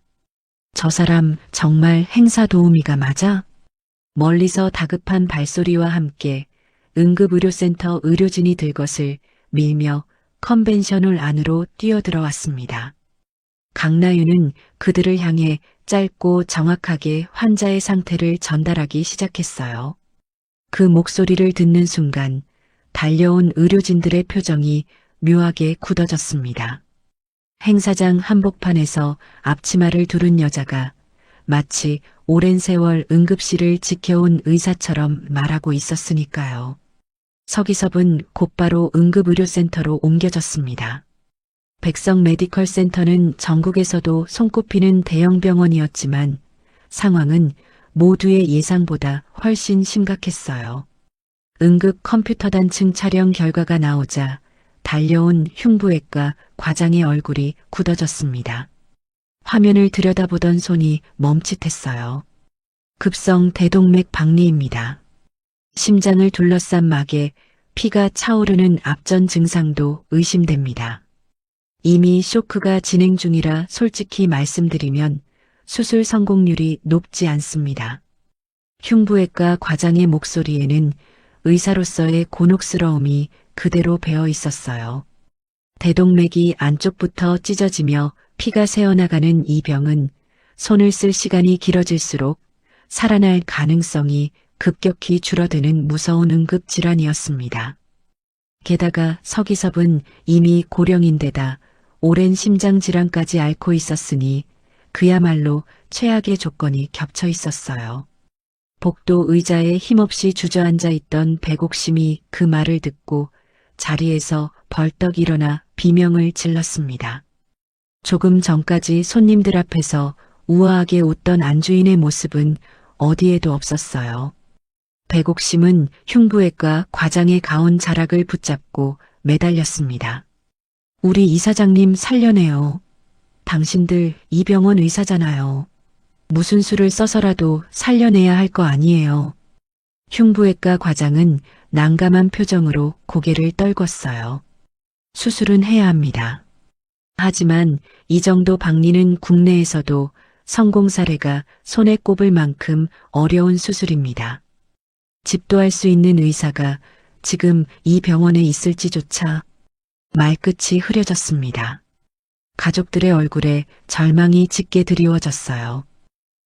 저 사람 정말 행사 도우미가 맞아? 멀리서 다급한 발소리와 함께 응급의료센터 의료진이 들것을 밀며 컨벤션홀 안으로 뛰어들어왔습니다. 강나윤은 그들을 향해 짧고 정확하게 환자의 상태를 전달하기 시작했어요. 그 목소리를 듣는 순간 달려온 의료진들의 표정이 묘하게 굳어졌습니다. 행사장 한복판에서 앞치마를 두른 여자가 마치 오랜 세월 응급실을 지켜온 의사처럼 말하고 있었으니까요. 서기섭은 곧바로 응급의료센터로 옮겨졌습니다. 백성 메디컬 센터는 전국에서도 손꼽히는 대형 병원이었지만 상황은 모두의 예상보다 훨씬 심각했어요. 응급 컴퓨터 단층 촬영 결과가 나오자 달려온 흉부외과 과장의 얼굴이 굳어졌습니다. 화면을 들여다보던 손이 멈칫했어요. 급성 대동맥 박리입니다. 심장을 둘러싼 막에 피가 차오르는 앞전 증상도 의심됩니다. 이미 쇼크가 진행 중이라 솔직히 말씀드리면 수술 성공률이 높지 않습니다. 흉부외과 과장의 목소리에는 의사로서의 곤혹스러움이 그대로 배어 있었어요. 대동맥이 안쪽부터 찢어지며 피가 새어나가는 이 병은 손을 쓸 시간이 길어질수록 살아날 가능성이 급격히 줄어드는 무서운 응급질환이었습니다. 게다가 서기섭은 이미 고령인데다 오랜 심장질환까지 앓고 있었으니 그야말로 최악의 조건이 겹쳐 있었어요. 복도 의자에 힘없이 주저앉아 있던 백옥심이 그 말을 듣고 자리에서 벌떡 일어나 비명을 질렀습니다. 조금 전까지 손님들 앞에서 우아하게 웃던 안주인의 모습은 어디에도 없었어요. 백옥심은 흉부외과 과장의 가운 자락을 붙잡고 매달렸습니다. 우리 이사장님 살려내요. 당신들 이 병원 의사잖아요. 무슨 수를 써서라도 살려내야 할 거 아니에요. 흉부외과 과장은 난감한 표정으로 고개를 떨궜어요. 수술은 해야 합니다. 하지만 이 정도 박리는 국내에서도 성공 사례가 손에 꼽을 만큼 어려운 수술입니다. 집도할 수 있는 의사가 지금 이 병원에 있을지조차 말끝이 흐려졌습니다. 가족들의 얼굴에 절망이 짙게 드리워졌어요.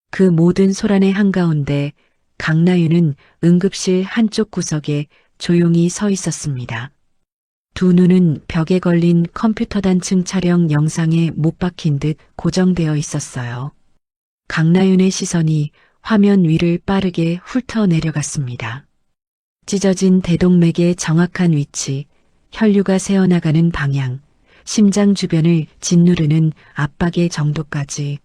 그 모든 소란의 한가운데 강나윤은 응급실 한쪽 구석에 조용히 서 있었습니다. 두 눈은 벽에 걸린 컴퓨터 단층 촬영 영상에 못 박힌 듯 고정되어 있었어요. 강나윤의 시선이 화면 위를 빠르게 훑어 내려갔습니다. 찢어진 대동맥의 정확한 위치, 혈류가 새어나가는 방향, 심장 주변을 짓누르는 압박의 정도까지.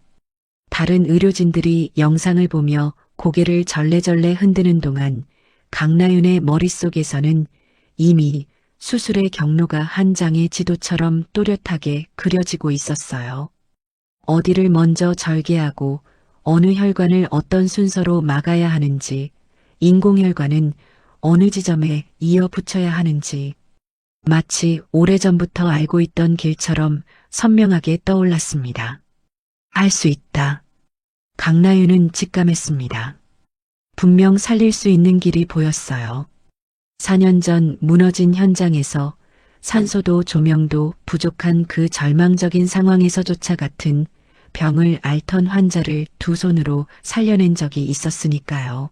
다른 의료진들이 영상을 보며 고개를 절레절레 흔드는 동안 강나윤의 머릿속에서는 이미 수술의 경로가 한 장의 지도처럼 또렷하게 그려지고 있었어요. 어디를 먼저 절개하고 어느 혈관을 어떤 순서로 막아야 하는지, 인공혈관은 어느 지점에 이어 붙여야 하는지, 마치 오래전부터 알고 있던 길처럼 선명하게 떠올랐습니다. 할 수 있다. 강나윤은 직감했습니다. 분명 살릴 수 있는 길이 보였어요. 4년 전 무너진 현장에서 산소도 조명도 부족한 그 절망적인 상황에서조차 같은 병을 앓던 환자를 두 손으로 살려낸 적이 있었으니까요.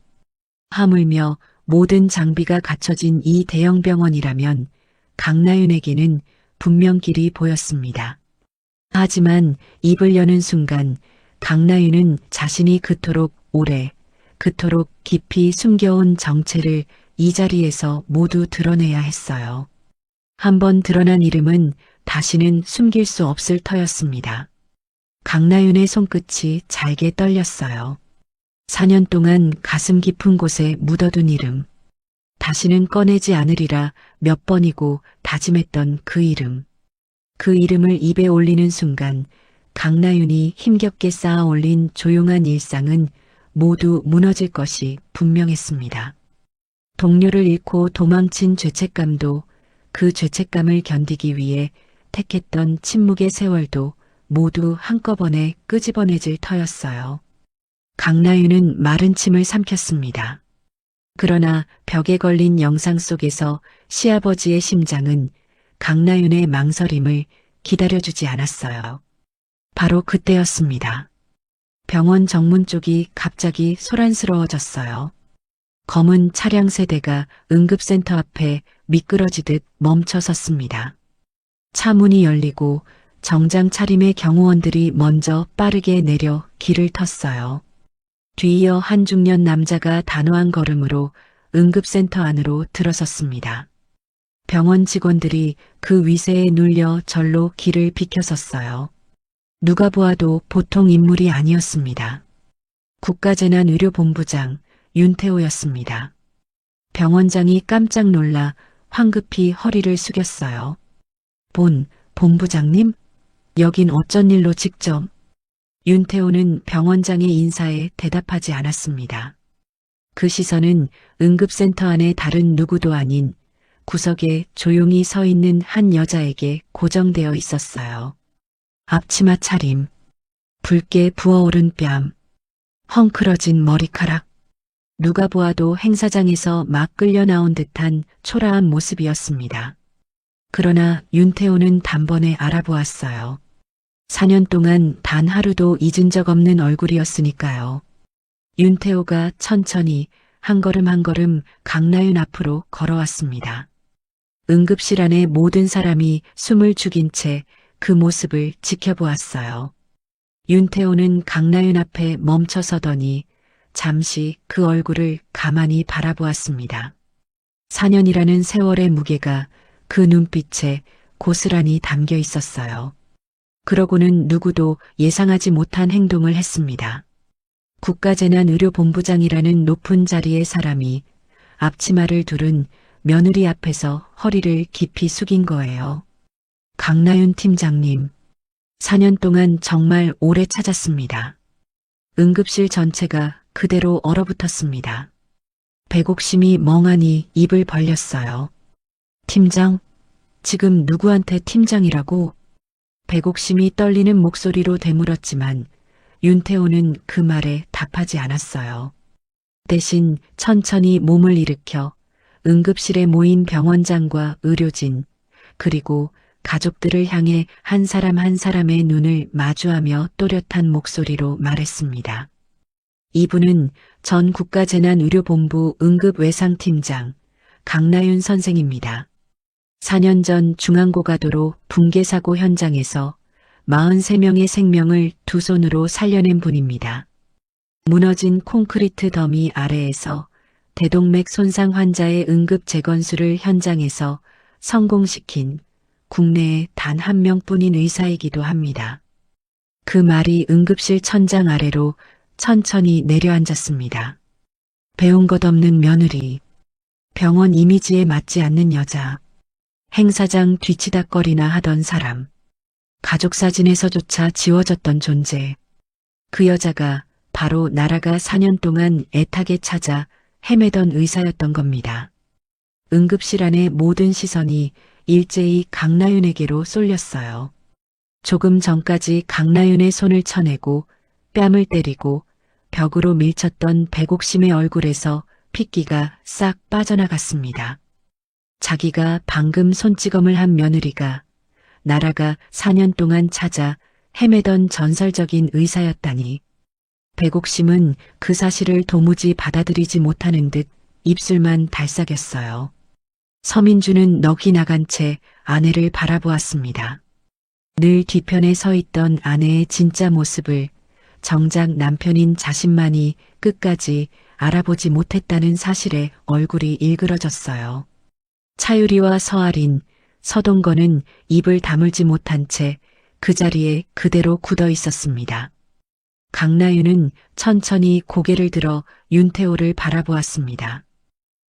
하물며 모든 장비가 갖춰진 이 대형 병원이라면 강나윤에게는 분명 길이 보였습니다. 하지만 입을 여는 순간 강나윤은 자신이 그토록 오래, 그토록 깊이 숨겨온 정체를 이 자리에서 모두 드러내야 했어요. 한번 드러난 이름은 다시는 숨길 수 없을 터였습니다. 강나윤의 손끝이 잘게 떨렸어요. 4년 동안 가슴 깊은 곳에 묻어둔 이름. 다시는 꺼내지 않으리라 몇 번이고 다짐했던 그 이름. 그 이름을 입에 올리는 순간 강나윤이 힘겹게 쌓아 올린 조용한 일상은 모두 무너질 것이 분명했습니다. 동료를 잃고 도망친 죄책감도, 그 죄책감을 견디기 위해 택했던 침묵의 세월도 모두 한꺼번에 끄집어내질 터였어요. 강나윤은 마른 침을 삼켰습니다. 그러나 벽에 걸린 영상 속에서 시아버지의 심장은 강나윤의 망설임을 기다려주지 않았어요. 바로 그때였습니다. 병원 정문 쪽이 갑자기 소란스러워졌어요. 검은 차량 세대가 응급센터 앞에 미끄러지듯 멈춰 섰습니다. 차 문이 열리고 정장 차림의 경호원들이 먼저 빠르게 내려 길을 텄어요. 뒤이어 한 중년 남자가 단호한 걸음으로 응급센터 안으로 들어섰습니다. 병원 직원들이 그 위세에 눌려 절로 길을 비켜섰어요. 누가 보아도 보통 인물이 아니었습니다. 국가재난의료본부장 윤태호였습니다. 병원장이 깜짝 놀라 황급히 허리를 숙였어요. 본부장님? 여긴 어쩐 일로 직접? 윤태호는 병원장의 인사에 대답하지 않았습니다. 그 시선은 응급센터 안에 다른 누구도 아닌 구석에 조용히 서 있는 한 여자에게 고정되어 있었어요. 앞치마 차림, 붉게 부어오른 뺨, 헝클어진 머리카락. 누가 보아도 행사장에서 막 끌려 나온 듯한 초라한 모습이었습니다. 그러나 윤태호는 단번에 알아보았어요. 4년 동안 단 하루도 잊은 적 없는 얼굴이었으니까요. 윤태호가 천천히 한 걸음 한 걸음 강나윤 앞으로 걸어왔습니다. 응급실 안의 모든 사람이 숨을 죽인 채 그 모습을 지켜보았어요. 윤태호는 강나윤 앞에 멈춰 서더니 잠시 그 얼굴을 가만히 바라보았습니다. 4년이라는 세월의 무게가 그 눈빛에 고스란히 담겨 있었어요. 그러고는 누구도 예상하지 못한 행동을 했습니다. 국가재난의료본부장이라는 높은 자리의 사람이 앞치마를 두른 며느리 앞에서 허리를 깊이 숙인 거예요. 강나윤 팀장님, 4년 동안 정말 오래 찾았습니다. 응급실 전체가 그대로 얼어붙었습니다. 백옥심이 멍하니 입을 벌렸어요. 팀장? 지금 누구한테 팀장이라고? 백옥심이 떨리는 목소리로 되물었지만 윤태호는 그 말에 답하지 않았어요. 대신 천천히 몸을 일으켜 응급실에 모인 병원장과 의료진, 그리고 가족들을 향해 한 사람 한 사람의 눈을 마주하며 또렷한 목소리로 말했습니다. 이분은 전 국가재난의료본부 응급외상팀장 강나윤 선생입니다. 4년 전 중앙고가도로 붕괴사고 현장에서 43명의 생명을 두 손으로 살려낸 분입니다. 무너진 콘크리트 더미 아래에서 대동맥 손상 환자의 응급 재건수를 현장에서 성공시킨 국내에 단 한 명뿐인 의사이기도 합니다. 그 말이 응급실 천장 아래로 천천히 내려앉았습니다. 배운 것 없는 며느리, 병원 이미지에 맞지 않는 여자, 행사장 뒤치다꺼리나 하던 사람, 가족 사진에서조차 지워졌던 존재. 그 여자가 바로 나라가 4년 동안 애타게 찾아 헤매던 의사였던 겁니다. 응급실 안의 모든 시선이 일제히 강나윤에게로 쏠렸어요. 조금 전까지 강나윤의 손을 쳐내고 뺨을 때리고 벽으로 밀쳤던 백옥심의 얼굴에서 핏기가 싹 빠져나갔습니다. 자기가 방금 손찌검을 한 며느리가 나라가 4년 동안 찾아 헤매던 전설적인 의사였다니. 백옥심은 그 사실을 도무지 받아들이지 못하는 듯 입술만 달싹였어요. 서민주는 넋이 나간 채 아내를 바라보았습니다. 늘 뒤편에 서 있던 아내의 진짜 모습을 정작 남편인 자신만이 끝까지 알아보지 못했다는 사실에 얼굴이 일그러졌어요. 차유리와 서아린, 서동건은 입을 다물지 못한 채 그 자리에 그대로 굳어 있었습니다. 강나윤은 천천히 고개를 들어 윤태호를 바라보았습니다.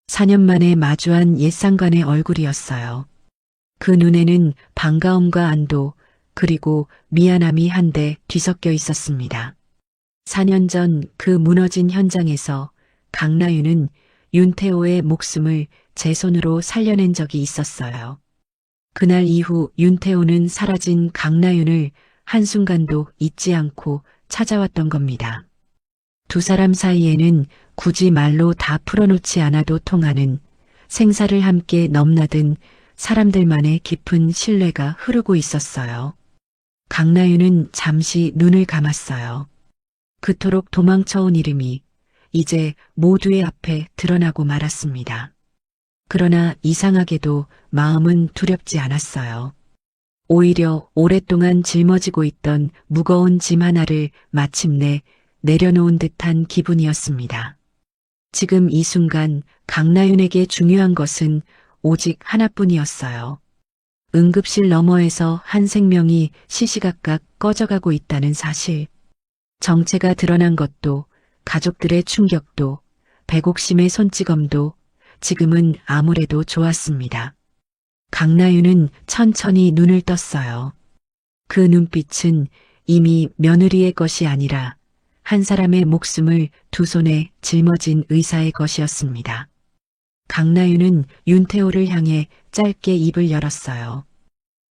4년 만에 마주한 옛상간의 얼굴이었어요. 그 눈에는 반가움과 안도 그리고 미안함이 한데 뒤섞여 있었습니다. 4년 전 그 무너진 현장에서 강나윤은 윤태호의 목숨을 제 손으로 살려낸 적이 있었어요. 그날 이후 윤태호는 사라진 강나윤을 한순간도 잊지 않고 찾아왔던 겁니다. 두 사람 사이에는 굳이 말로 다 풀어놓지 않아도 통하는 생사를 함께 넘나든 사람들만의 깊은 신뢰가 흐르고 있었어요. 강나윤은 잠시 눈을 감았어요. 그토록 도망쳐온 이름이 이제 모두의 앞에 드러나고 말았습니다. 그러나 이상하게도 마음은 두렵지 않았어요. 오히려 오랫동안 짊어지고 있던 무거운 짐 하나를 마침내 내려놓은 듯한 기분이었습니다. 지금 이 순간 강나윤에게 중요한 것은 오직 하나뿐이었어요. 응급실 너머에서 한 생명이 시시각각 꺼져가고 있다는 사실. 정체가 드러난 것도, 가족들의 충격도, 백옥심의 손찌검도 지금은 아무래도 좋았습니다. 강나윤은 천천히 눈을 떴어요. 그 눈빛은 이미 며느리의 것이 아니라 한 사람의 목숨을 두 손에 짊어진 의사의 것이었습니다. 강나윤은 윤태호를 향해 짧게 입을 열었어요.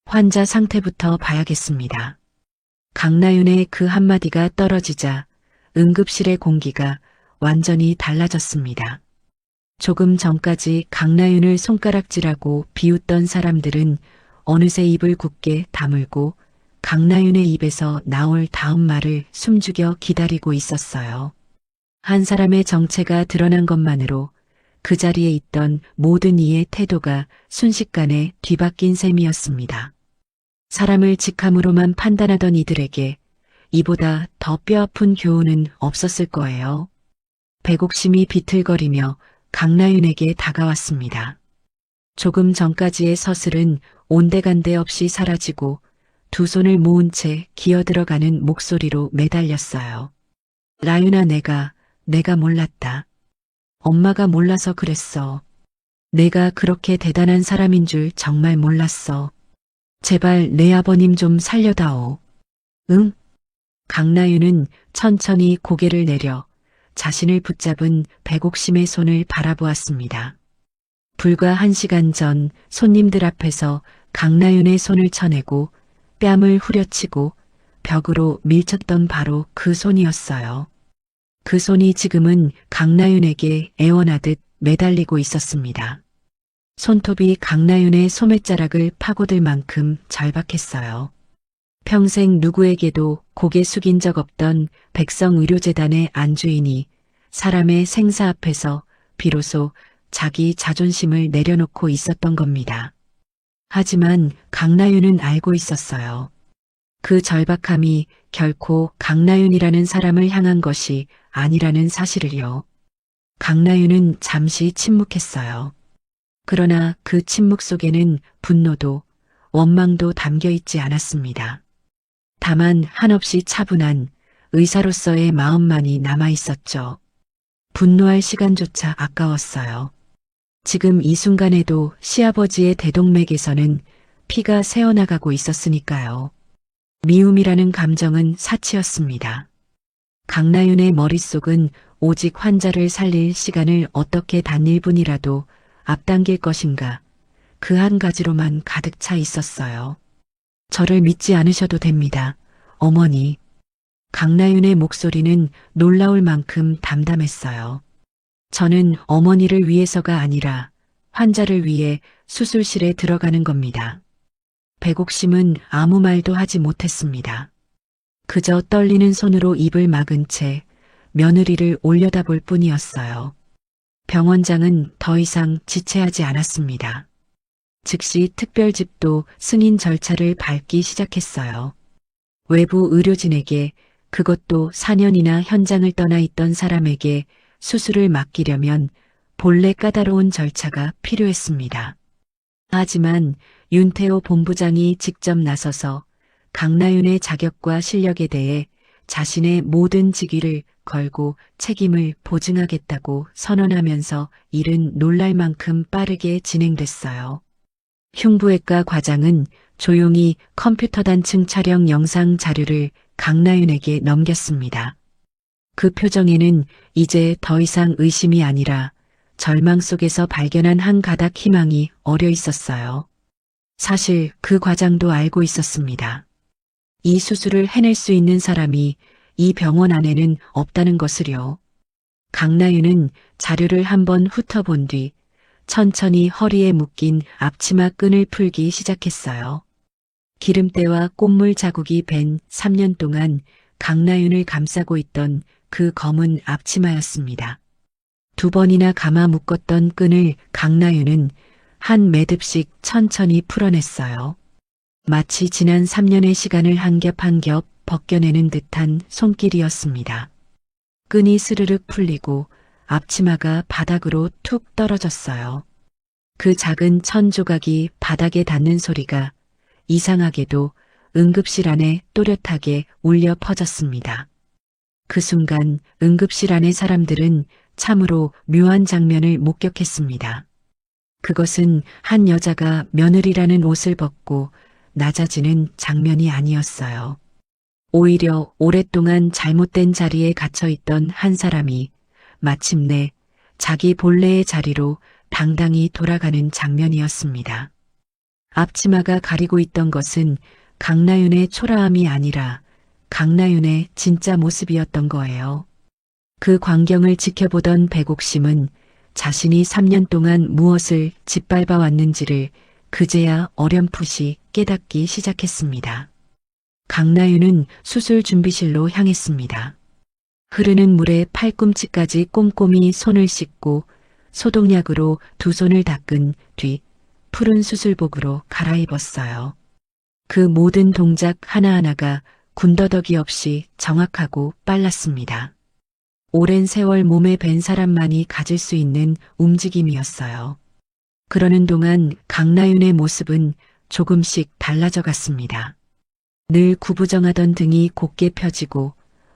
환자 상태부터 봐야겠습니다. 강나윤의 그 한마디가 떨어지자 응급실의 공기가 완전히 달라졌습니다. 조금 전까지 강나윤을 손가락질하고 비웃던 사람들은 어느새 입을 굳게 다물고 강나윤의 입에서 나올 다음 말을 숨죽여 기다리고 있었어요. 한 사람의 정체가 드러난 것만으로 그 자리에 있던 모든 이의 태도가 순식간에 뒤바뀐 셈이었습니다. 사람을 직함으로만 판단하던 이들에게 이보다 더 뼈아픈 교훈은 없었을 거예요. 백옥심이 비틀거리며 강나윤에게 다가왔습니다. 조금 전까지의 서슬은 온데간데 없이 사라지고 두 손을 모은 채 기어들어가는 목소리로 매달렸어요. 라윤아, 내가 몰랐다. 엄마가 몰라서 그랬어. 내가 그렇게 대단한 사람인 줄 정말 몰랐어. 제발 내 아버님 좀 살려다오. 응? 강나윤은 천천히 고개를 내려 자신을 붙잡은 백옥심의 손을 바라보았습니다. 불과 1시간 전 손님들 앞에서 강나윤의 손을 쳐내고 뺨을 후려치고 벽으로 밀쳤던 바로 그 손이었어요. 그 손이 지금은 강나윤에게 애원하듯 매달리고 있었습니다. 손톱이 강나윤의 소매자락을 파고들 만큼 절박했어요. 평생 누구에게도 고개 숙인 적 없던 백성의료재단의 안주인이 사람의 생사 앞에서 비로소 자기 자존심을 내려놓고 있었던 겁니다. 하지만 강나윤은 알고 있었어요. 그 절박함이 결코 강나윤이라는 사람을 향한 것이 아니라는 사실을요. 강나윤은 잠시 침묵했어요. 그러나 그 침묵 속에는 분노도 원망도 담겨 있지 않았습니다. 다만 한없이 차분한 의사로서의 마음만이 남아 있었죠. 분노할 시간조차 아까웠어요. 지금 이 순간에도 시아버지의 대동맥에서는 피가 새어나가고 있었으니까요. 미움이라는 감정은 사치였습니다. 강나윤의 머릿속은 오직 환자를 살릴 시간을 어떻게 단 1분이라도 앞당길 것인가, 그 한 가지로만 가득 차 있었어요. 저를 믿지 않으셔도 됩니다, 어머니. 강나윤의 목소리는 놀라울 만큼 담담했어요. 저는 어머니를 위해서가 아니라 환자를 위해 수술실에 들어가는 겁니다. 백옥심은 아무 말도 하지 못했습니다. 그저 떨리는 손으로 입을 막은 채 며느리를 올려다볼 뿐이었어요. 병원장은 더 이상 지체하지 않았습니다. 즉시 특별집도 승인 절차를 밟기 시작했어요. 외부 의료진에게, 그것도 4년이나 현장을 떠나 있던 사람에게 수술을 맡기려면 본래 까다로운 절차가 필요했습니다. 하지만 윤태호 본부장이 직접 나서서 강나윤의 자격과 실력에 대해 자신의 모든 직위를 걸고 책임을 보증하겠다고 선언하면서 일은 놀랄 만큼 빠르게 진행됐어요. 흉부외과 과장은 조용히 컴퓨터 단층 촬영 영상 자료를 강나윤에게 넘겼습니다. 그 표정에는 이제 더 이상 의심이 아니라 절망 속에서 발견한 한 가닥 희망이 어려 있었어요. 사실 그 과장도 알고 있었습니다. 이 수술을 해낼 수 있는 사람이 이 병원 안에는 없다는 것을요. 강나윤은 자료를 한번 훑어본 뒤 천천히 허리에 묶인 앞치마 끈을 풀기 시작했어요. 기름때와 꽃물 자국이 밴 3년 동안 강나윤을 감싸고 있던 그 검은 앞치마였습니다. 2번이나 감아 묶었던 끈을 강나윤은 한 매듭씩 천천히 풀어냈어요. 마치 지난 3년의 시간을 한 겹 한 겹 벗겨내는 듯한 손길이었습니다. 끈이 스르륵 풀리고 앞치마가 바닥으로 툭 떨어졌어요. 그 작은 천 조각이 바닥에 닿는 소리가 이상하게도 응급실 안에 또렷하게 울려 퍼졌습니다. 그 순간 응급실 안의 사람들은 참으로 묘한 장면을 목격했습니다. 그것은 한 여자가 며느리라는 옷을 벗고 낮아지는 장면이 아니었어요. 오히려 오랫동안 잘못된 자리에 갇혀있던 한 사람이 마침내 자기 본래의 자리로 당당히 돌아가는 장면이었습니다. 앞치마가 가리고 있던 것은 강나윤의 초라함이 아니라 강나윤의 진짜 모습이었던 거예요. 그 광경을 지켜보던 백옥심은 자신이 3년 동안 무엇을 짓밟아 왔는지를 그제야 어렴풋이 깨닫기 시작했습니다. 강나윤은 수술 준비실로 향했습니다. 흐르는 물에 팔꿈치까지 꼼꼼히 손을 씻고 소독약으로 2손을 닦은 뒤 푸른 수술복으로 갈아입었어요. 그 모든 동작 하나하나가 군더더기 없이 정확하고 빨랐습니다. 오랜 세월 몸에 밴 사람만이 가질 수 있는 움직임이었어요. 그러는 동안 강나윤의 모습은 조금씩 달라져 갔습니다. 늘 구부정하던 등이 곧게 펴지고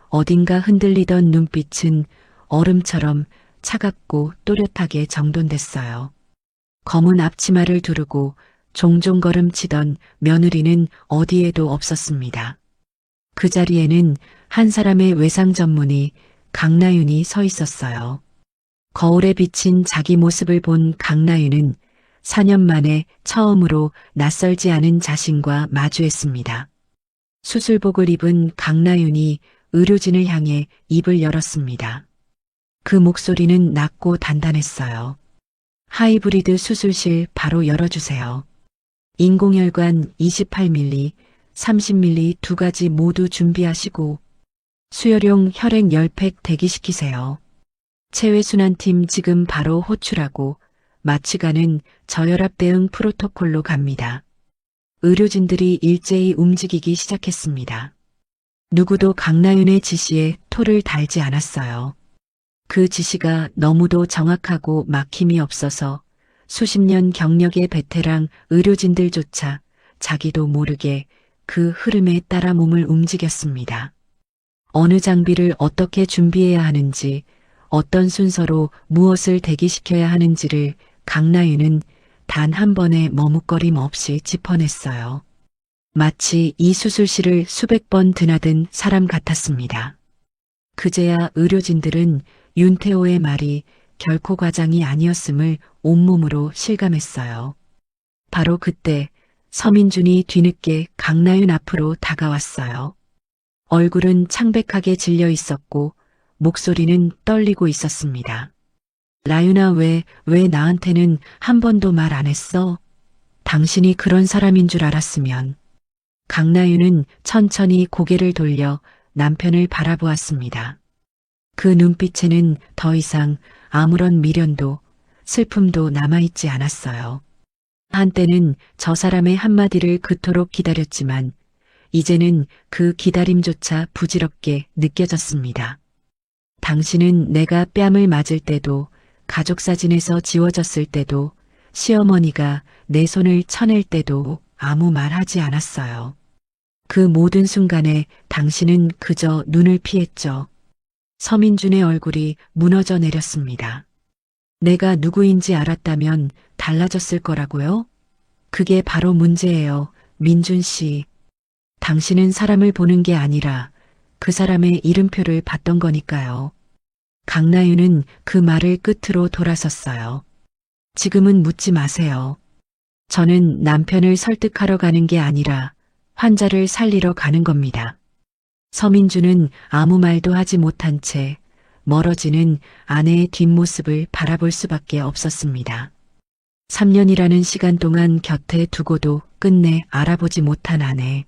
어딘가 흔들리던 눈빛은 얼음처럼 차갑고 또렷하게 정돈됐어요. 검은 앞치마를 두르고 종종 걸음치던 며느리는 어디에도 없었습니다. 그 자리에는 한 사람의 외상 전문의 강나윤이 서 있었어요. 거울에 비친 자기 모습을 본 강나윤은 4년 만에 처음으로 낯설지 않은 자신과 마주했습니다. 수술복을 입은 강나윤이 의료진을 향해 입을 열었습니다. 그 목소리는 낮고 단단했어요. 하이브리드 수술실 바로 열어주세요. 인공혈관 28mm, 30mm 2가지 모두 준비하시고 수혈용 혈액 10팩 대기시키세요. 체외순환팀 지금 바로 호출하고 마취가는 저혈압 대응 프로토콜로 갑니다. 의료진들이 일제히 움직이기 시작했습니다. 누구도 강나윤의 지시에 토를 달지 않았어요. 그 지시가 너무도 정확하고 막힘이 없어서 수십 년 경력의 베테랑 의료진들조차 자기도 모르게 그 흐름에 따라 몸을 움직였습니다. 어느 장비를 어떻게 준비해야 하는지, 어떤 순서로 무엇을 대기시켜야 하는지를 강나윤은 단 한 번의 머뭇거림 없이 짚어냈어요. 마치 이 수술실을 수백 번 드나든 사람 같았습니다. 그제야 의료진들은 윤태호의 말이 결코 과장이 아니었음을 온몸으로 실감했어요. 바로 그때 서민준이 뒤늦게 강나윤 앞으로 다가왔어요. 얼굴은 창백하게 질려 있었고 목소리는 떨리고 있었습니다. 라윤아, 왜 나한테는 한 번도 말 안 했어? 당신이 그런 사람인 줄 알았으면. 강나윤은 천천히 고개를 돌려 남편을 바라보았습니다. 그 눈빛에는 더 이상 아무런 미련도 슬픔도 남아있지 않았어요. 한때는 저 사람의 한마디를 그토록 기다렸지만 이제는 그 기다림조차 부질없게 느껴졌습니다. 당신은 내가 뺨을 맞을 때도 가족 사진에서 지워졌을 때도 시어머니가 내 손을 쳐낼 때도 아무 말 하지 않았어요. 그 모든 순간에 당신은 그저 눈을 피했죠. 서민준의 얼굴이 무너져 내렸습니다. 내가 누구인지 알았다면 달라졌을 거라고요? 그게 바로 문제예요, 민준 씨. 당신은 사람을 보는 게 아니라 그 사람의 이름표를 봤던 거니까요. 강나윤은 그 말을 끝으로 돌아섰어요. 지금은 묻지 마세요. 저는 남편을 설득하러 가는 게 아니라 환자를 살리러 가는 겁니다. 서민주는 아무 말도 하지 못한 채 멀어지는 아내의 뒷모습을 바라볼 수밖에 없었습니다. 3년이라는 시간 동안 곁에 두고도 끝내 알아보지 못한 아내.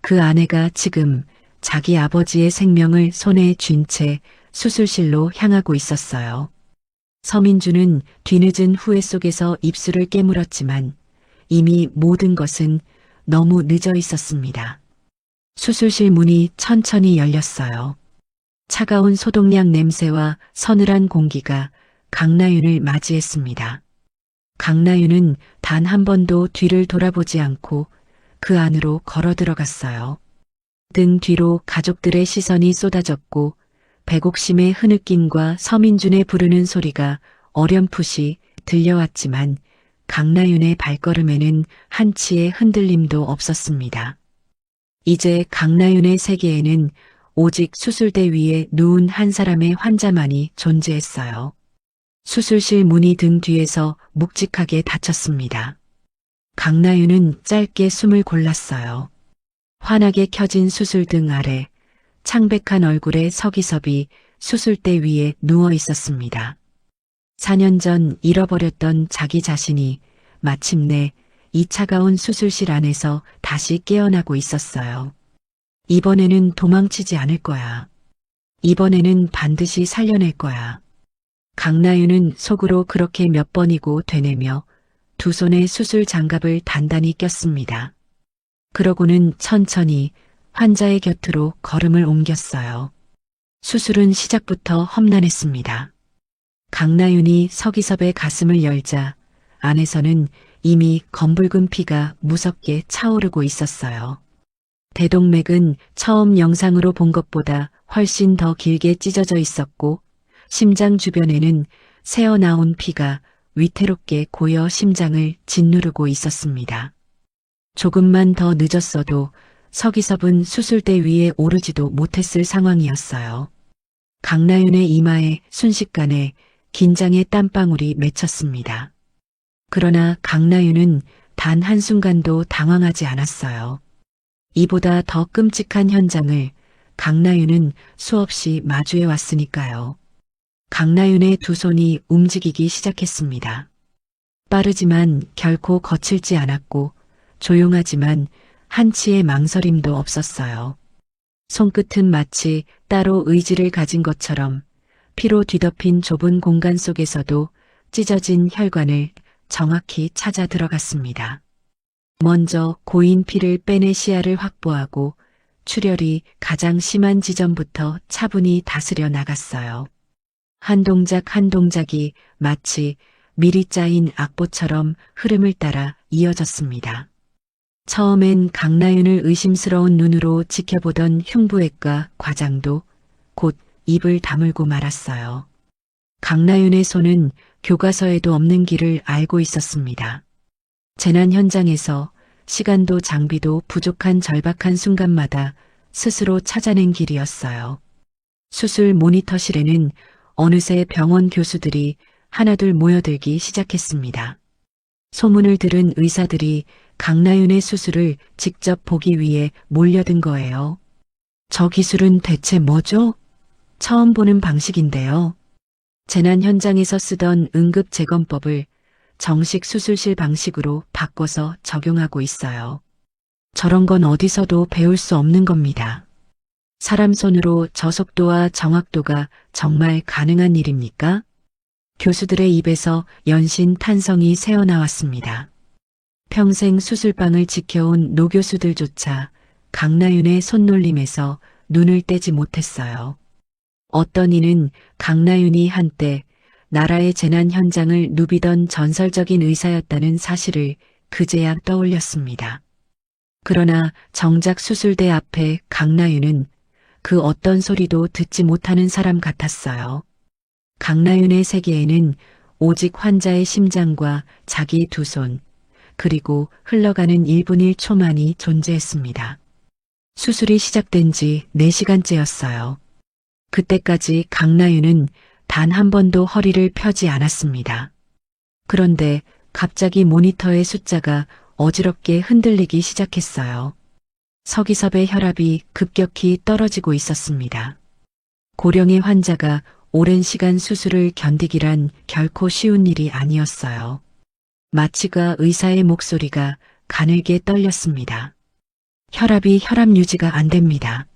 그 아내가 지금 자기 아버지의 생명을 손에 쥔 채 수술실로 향하고 있었어요. 서민주는 뒤늦은 후회 속에서 입술을 깨물었지만 이미 모든 것은 너무 늦어 있었습니다. 수술실 문이 천천히 열렸어요. 차가운 소독약 냄새와 서늘한 공기가 강나윤을 맞이했습니다. 강나윤은 단 한 번도 뒤를 돌아보지 않고 그 안으로 걸어 들어갔어요. 등 뒤로 가족들의 시선이 쏟아졌고 백옥심의 흐느낌과 서민준의 부르는 소리가 어렴풋이 들려왔지만 강나윤의 발걸음에는 한치의 흔들림도 없었습니다. 이제 강나윤의 세계에는 오직 수술대 위에 누운 한 사람의 환자만이 존재했어요. 수술실 문이 등 뒤에서 묵직하게 닫혔습니다. 강나윤은 짧게 숨을 골랐어요. 환하게 켜진 수술등 아래 창백한 얼굴의 서기섭이 수술대 위에 누워 있었습니다. 4년 전 잃어버렸던 자기 자신이 마침내 이 차가운 수술실 안에서 다시 깨어나고 있었어요. 이번에는 도망치지 않을 거야. 이번에는 반드시 살려낼 거야. 강나윤은 속으로 그렇게 몇 번이고 되뇌며 두 손에 수술 장갑을 단단히 꼈습니다. 그러고는 천천히 환자의 곁으로 걸음을 옮겼어요. 수술은 시작부터 험난했습니다. 강나윤이 서기섭의 가슴을 열자 안에서는 이미 검붉은 피가 무섭게 차오르고 있었어요. 대동맥은 처음 영상으로 본 것보다 훨씬 더 길게 찢어져 있었고 심장 주변에는 새어나온 피가 위태롭게 고여 심장을 짓누르고 있었습니다. 조금만 더 늦었어도 서기섭은 수술대 위에 오르지도 못했을 상황이었어요. 강나윤의 이마에 순식간에 긴장의 땀방울이 맺혔습니다. 그러나 강나윤은 단 한순간도 당황하지 않았어요. 이보다 더 끔찍한 현장을 강나윤은 수없이 마주해 왔으니까요. 강나윤의 두 손이 움직이기 시작했습니다. 빠르지만 결코 거칠지 않았고 조용하지만 한치의 망설임도 없었어요. 손끝은 마치 따로 의지를 가진 것처럼 피로 뒤덮인 좁은 공간 속에서도 찢어진 혈관을 정확히 찾아 들어갔습니다. 먼저 고인 피를 빼내 시야를 확보하고 출혈이 가장 심한 지점부터 차분히 다스려 나갔어요. 한 동작 한 동작이 마치 미리 짜인 악보처럼 흐름을 따라 이어졌습니다. 처음엔 강나윤을 의심스러운 눈으로 지켜보던 흉부외과 과장도 곧 입을 다물고 말았어요. 강나윤의 손은 교과서에도 없는 길을 알고 있었습니다. 재난 현장에서 시간도 장비도 부족한 절박한 순간마다 스스로 찾아낸 길이었어요. 수술 모니터실에는 어느새 병원 교수들이 하나둘 모여들기 시작했습니다. 소문을 들은 의사들이 강나윤의 수술을 직접 보기 위해 몰려든 거예요. 저 기술은 대체 뭐죠? 처음 보는 방식인데요. 재난 현장에서 쓰던 응급재검법을 정식 수술실 방식으로 바꿔서 적용하고 있어요. 저런 건 어디서도 배울 수 없는 겁니다. 사람 손으로 저 속도와 정확도가 정말 가능한 일입니까? 교수들의 입에서 연신 탄성이 새어나왔습니다. 평생 수술방을 지켜온 노교수들조차 강나윤의 손놀림에서 눈을 떼지 못했어요. 어떤 이는 강나윤이 한때 나라의 재난 현장을 누비던 전설적인 의사였다는 사실을 그제야 떠올렸습니다. 그러나 정작 수술대 앞에 강나윤은 그 어떤 소리도 듣지 못하는 사람 같았어요. 강나윤의 세계에는 오직 환자의 심장과 자기 두 손, 그리고 흘러가는 1분 1초만이 존재했습니다. 수술이 시작된 지 4시간째였어요. 그때까지 강나윤은 단 한 번도 허리를 펴지 않았습니다. 그런데 갑자기 모니터의 숫자가 어지럽게 흔들리기 시작했어요. 서기섭의 혈압이 급격히 떨어지고 있었습니다. 고령의 환자가 오랜 시간 수술을 견디기란 결코 쉬운 일이 아니었어요. 마취가 의사의 목소리가 가늘게 떨렸습니다. 혈압 유지가 안 됩니다.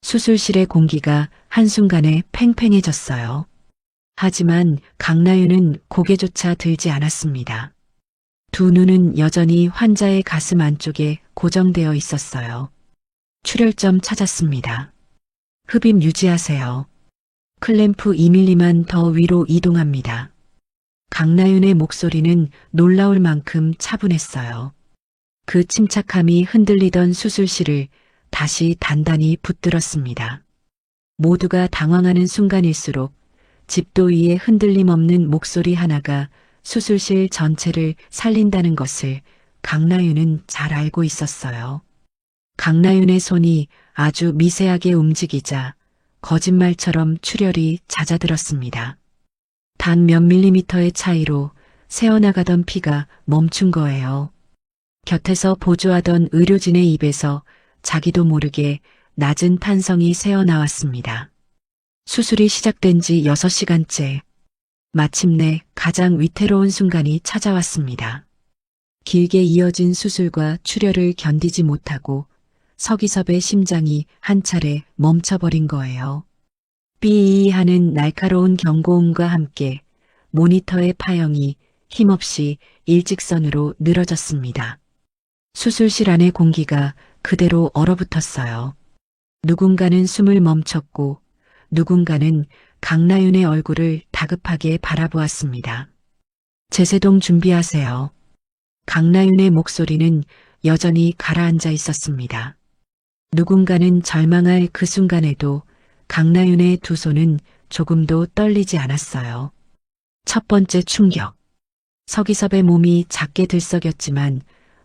수술실의 공기가 한순간에 팽팽해졌어요. 하지만 강나윤은 고개조차 들지 않았습니다. 두 눈은 여전히 환자의 가슴 안쪽에 고정되어 있었어요. 출혈점 찾았습니다. 흡입 유지하세요. 클램프 2mm만 더 위로 이동합니다. 강나윤의 목소리는 놀라울 만큼 차분했어요. 그 침착함이 흔들리던 수술실을 다시 단단히 붙들었습니다. 모두가 당황하는 순간일수록 집도 위에 흔들림 없는 목소리 하나가 수술실 전체를 살린다는 것을 강나윤은 잘 알고 있었어요. 강나윤의 손이 아주 미세하게 움직이자 거짓말처럼 출혈이 잦아들었습니다. 단 몇 밀리미터의 차이로 새어나가던 피가 멈춘 거예요. 곁에서 보조하던 의료진의 입에서 자기도 모르게 낮은 탄성이 새어나왔습니다. 수술이 시작된 지 6시간째. 마침내 가장 위태로운 순간이 찾아왔습니다. 길게 이어진 수술과 출혈을 견디지 못하고 서기섭의 심장이 한 차례 멈춰버린 거예요. 삐 하는 날카로운 경고음과 함께 모니터의 파형이 힘없이 일직선으로 늘어졌습니다. 수술실 안의 공기가 그대로 얼어붙었어요. 누군가는 숨을 멈췄고 누군가는 강나윤의 얼굴을 다급하게 바라보았습니다. 제세동 준비하세요. 강나윤의 목소리는 여전히 가라앉아 있었습니다. 누군가는 절망할 그 순간에도 강나윤의 두 손은 조금도 떨리지 않았어요. 첫 번째 충격. 서기섭의 몸이 작게 들썩였지만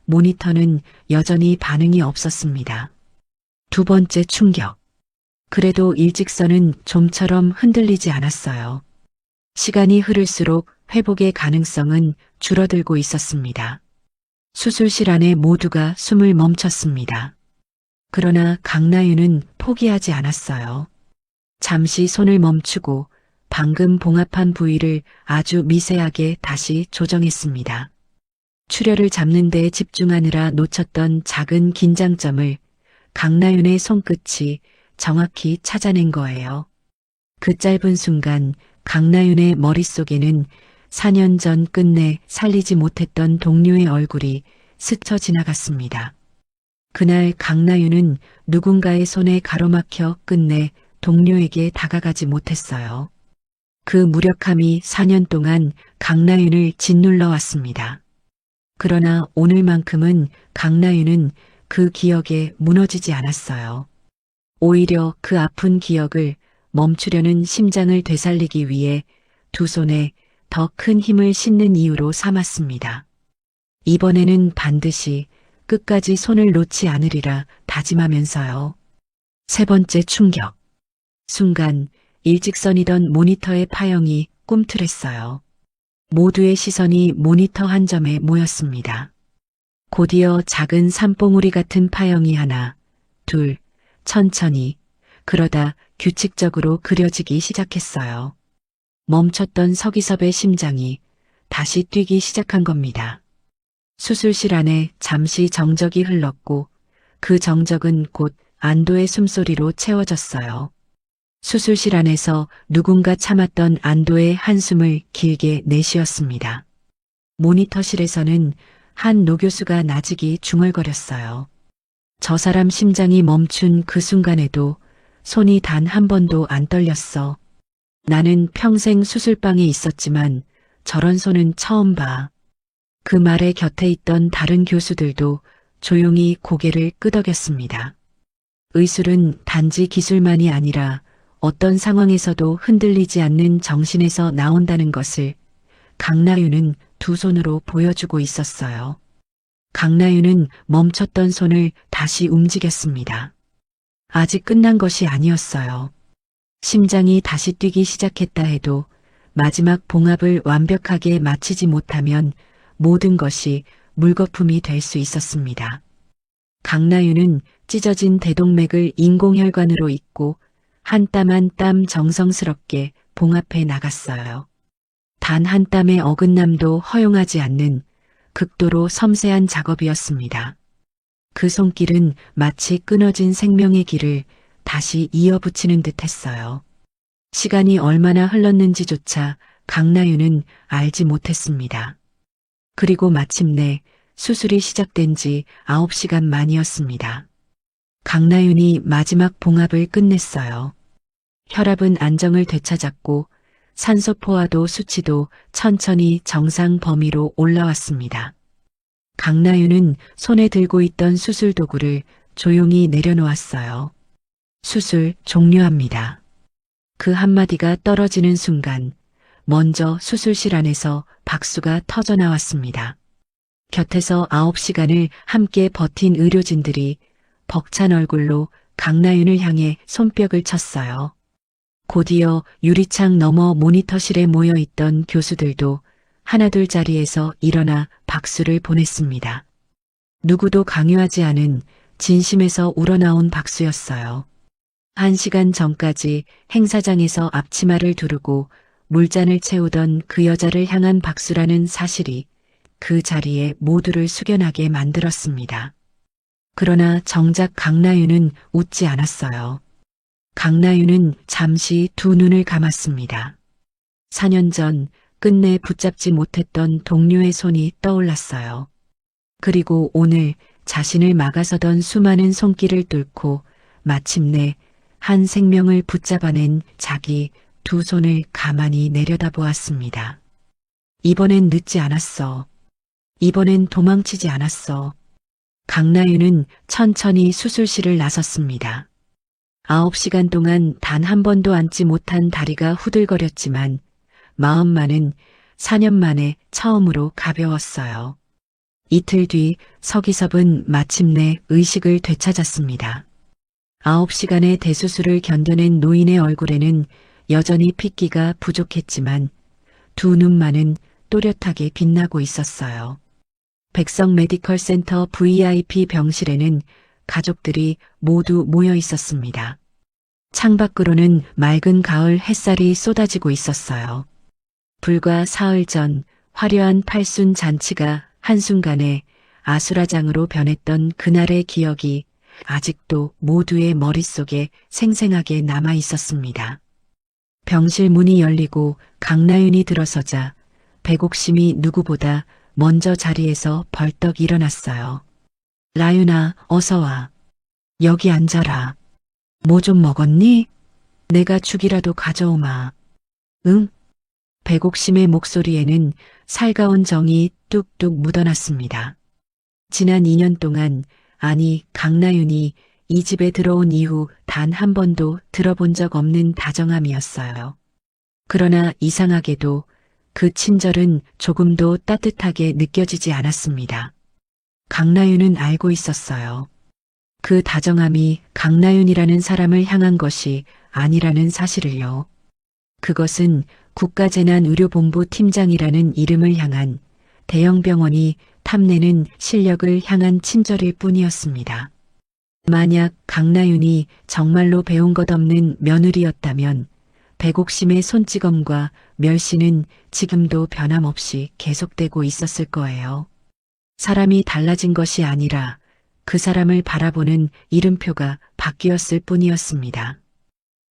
모니터는 여전히 반응이 없었습니다. 두 번째 충격. 그래도 일직선은 좀처럼 흔들리지 않았어요. 시간이 흐를수록 회복의 가능성은 줄어들고 있었습니다. 수술실 안에 모두가 숨을 멈췄습니다. 그러나 강나윤은 포기하지 않았어요. 잠시 손을 멈추고 방금 봉합한 부위를 아주 미세하게 다시 조정했습니다. 출혈을 잡는 데 집중하느라 놓쳤던 작은 긴장점을 강나윤의 손끝이 정확히 찾아낸 거예요. 그 짧은 순간 강나윤의 머릿속에는 4년 전 끝내 살리지 못했던 동료의 얼굴이 스쳐 지나갔습니다. 그날 강나윤은 누군가의 손에 가로막혀 끝내 동료에게 다가가지 못했어요. 그 무력함이 4년 동안 강나윤을 짓눌러 왔습니다. 그러나 오늘만큼은 강나윤은 그 기억에 무너지지 않았어요. 오히려 그 아픈 기억을 멈추려는 심장을 되살리기 위해 두 손에 더 큰 힘을 싣는 이유로 삼았습니다. 이번에는 반드시 끝까지 손을 놓지 않으리라 다짐하면서요. 세 번째 충격. 순간 일직선이던 모니터의 파형이 꿈틀했어요. 모두의 시선이 모니터 한 점에 모였습니다. 곧이어 작은 산봉우리 같은 파형이 하나, 둘, 천천히, 그러다 규칙적으로 그려지기 시작했어요. 멈췄던 서기섭의 심장이 다시 뛰기 시작한 겁니다. 수술실 안에 잠시 정적이 흘렀고 그 정적은 곧 안도의 숨소리로 채워졌어요. 수술실 안에서 누군가 참았던 안도의 한숨을 길게 내쉬었습니다. 모니터실에서는 한 노교수가 나직이 중얼거렸어요. 저 사람 심장이 멈춘 그 순간에도 손이 단 한 번도 안 떨렸어. 나는 평생 수술방에 있었지만 저런 손은 처음 봐. 그 말에 곁에 있던 다른 교수들도 조용히 고개를 끄덕였습니다. 의술은 단지 기술만이 아니라 어떤 상황에서도 흔들리지 않는 정신에서 나온다는 것을 강나윤은 두 손으로 보여주고 있었어요. 강나윤은 멈췄던 손을 다시 움직였습니다. 아직 끝난 것이 아니었어요. 심장이 다시 뛰기 시작했다 해도 마지막 봉합을 완벽하게 마치지 못하면 모든 것이 물거품이 될 수 있었습니다. 강나윤은 찢어진 대동맥을 인공혈관으로 잇고 한 땀 한 땀 정성스럽게 봉합해 나갔어요. 단 한 땀의 어긋남도 허용하지 않는 극도로 섬세한 작업이었습니다. 그 손길은 마치 끊어진 생명의 길을 다시 이어붙이는 듯 했어요. 시간이 얼마나 흘렀는지조차 강나윤은 알지 못했습니다. 그리고 마침내 수술이 시작된 지 9시간 만이었습니다. 강나윤이 마지막 봉합을 끝냈어요. 혈압은 안정을 되찾았고 산소 포화도 수치도 천천히 정상 범위로 올라왔습니다. 강나윤은 손에 들고 있던 수술 도구를 조용히 내려놓았어요. 수술 종료합니다. 그 한마디가 떨어지는 순간 먼저 수술실 안에서 박수가 터져 나왔습니다. 곁에서 9시간을 함께 버틴 의료진들이 벅찬 얼굴로 강나윤을 향해 손뼉을 쳤어요. 곧이어 유리창 너머 모니터실에 모여있던 교수들도 하나둘 자리에서 일어나 박수를 보냈습니다. 누구도 강요하지 않은 진심에서 우러나온 박수였어요. 1시간 전까지 행사장에서 앞치마를 두르고 물잔을 채우던 그 여자를 향한 박수라는 사실이 그 자리에 모두를 숙연하게 만들었습니다. 그러나 정작 강나윤은 웃지 않았어요. 강나윤은 잠시 두 눈을 감았습니다. 4년 전 끝내 붙잡지 못했던 동료의 손이 떠올랐어요. 그리고 오늘 자신을 막아서던 수많은 손길을 뚫고 마침내 한 생명을 붙잡아낸 자기 두 손을 가만히 내려다보았습니다. 이번엔 늦지 않았어. 이번엔 도망치지 않았어. 강나윤은 천천히 수술실을 나섰습니다. 9시간 동안 단 한 번도 앉지 못한 다리가 후들거렸지만 마음만은 4년 만에 처음으로 가벼웠어요. 이틀 뒤 서기섭은 마침내 의식을 되찾았습니다. 9시간의 대수술을 견뎌낸 노인의 얼굴에는 여전히 핏기가 부족했지만 두 눈만은 또렷하게 빛나고 있었어요. 백성 메디컬 센터 VIP 병실에는 가족들이 모두 모여 있었습니다. 창밖으로는 맑은 가을 햇살이 쏟아지고 있었어요. 불과 사흘 전 화려한 팔순 잔치가 한순간에 아수라장으로 변했던 그날의 기억이 아직도 모두의 머릿속에 생생하게 남아 있었습니다. 병실 문이 열리고 강나윤이 들어서자 백옥심이 누구보다 먼저 자리에서 벌떡 일어났어요. 라윤아, 어서 와. 여기 앉아라. 뭐 좀 먹었니? 내가 죽이라도 가져오마. 응? 백옥심의 목소리에는 살가운 정이 뚝뚝 묻어났습니다. 지난 2년 동안, 아니 강나윤이 이 집에 들어온 이후 단 한 번도 들어본 적 없는 다정함이었어요. 그러나 이상하게도 그 친절은 조금도 따뜻하게 느껴지지 않았습니다. 강나윤은 알고 있었어요. 그 다정함이 강나윤이라는 사람을 향한 것이 아니라는 사실을요. 그것은 국가재난의료본부 팀장이라는 이름을 향한 대형병원이 탐내는 실력을 향한 친절일 뿐이었습니다. 만약 강나윤이 정말로 배운 것 없는 며느리였다면 백옥심의 손찌검과 멸시는 지금도 변함없이 계속되고 있었을 거예요. 사람이 달라진 것이 아니라 그 사람을 바라보는 이름표가 바뀌었을 뿐이었습니다.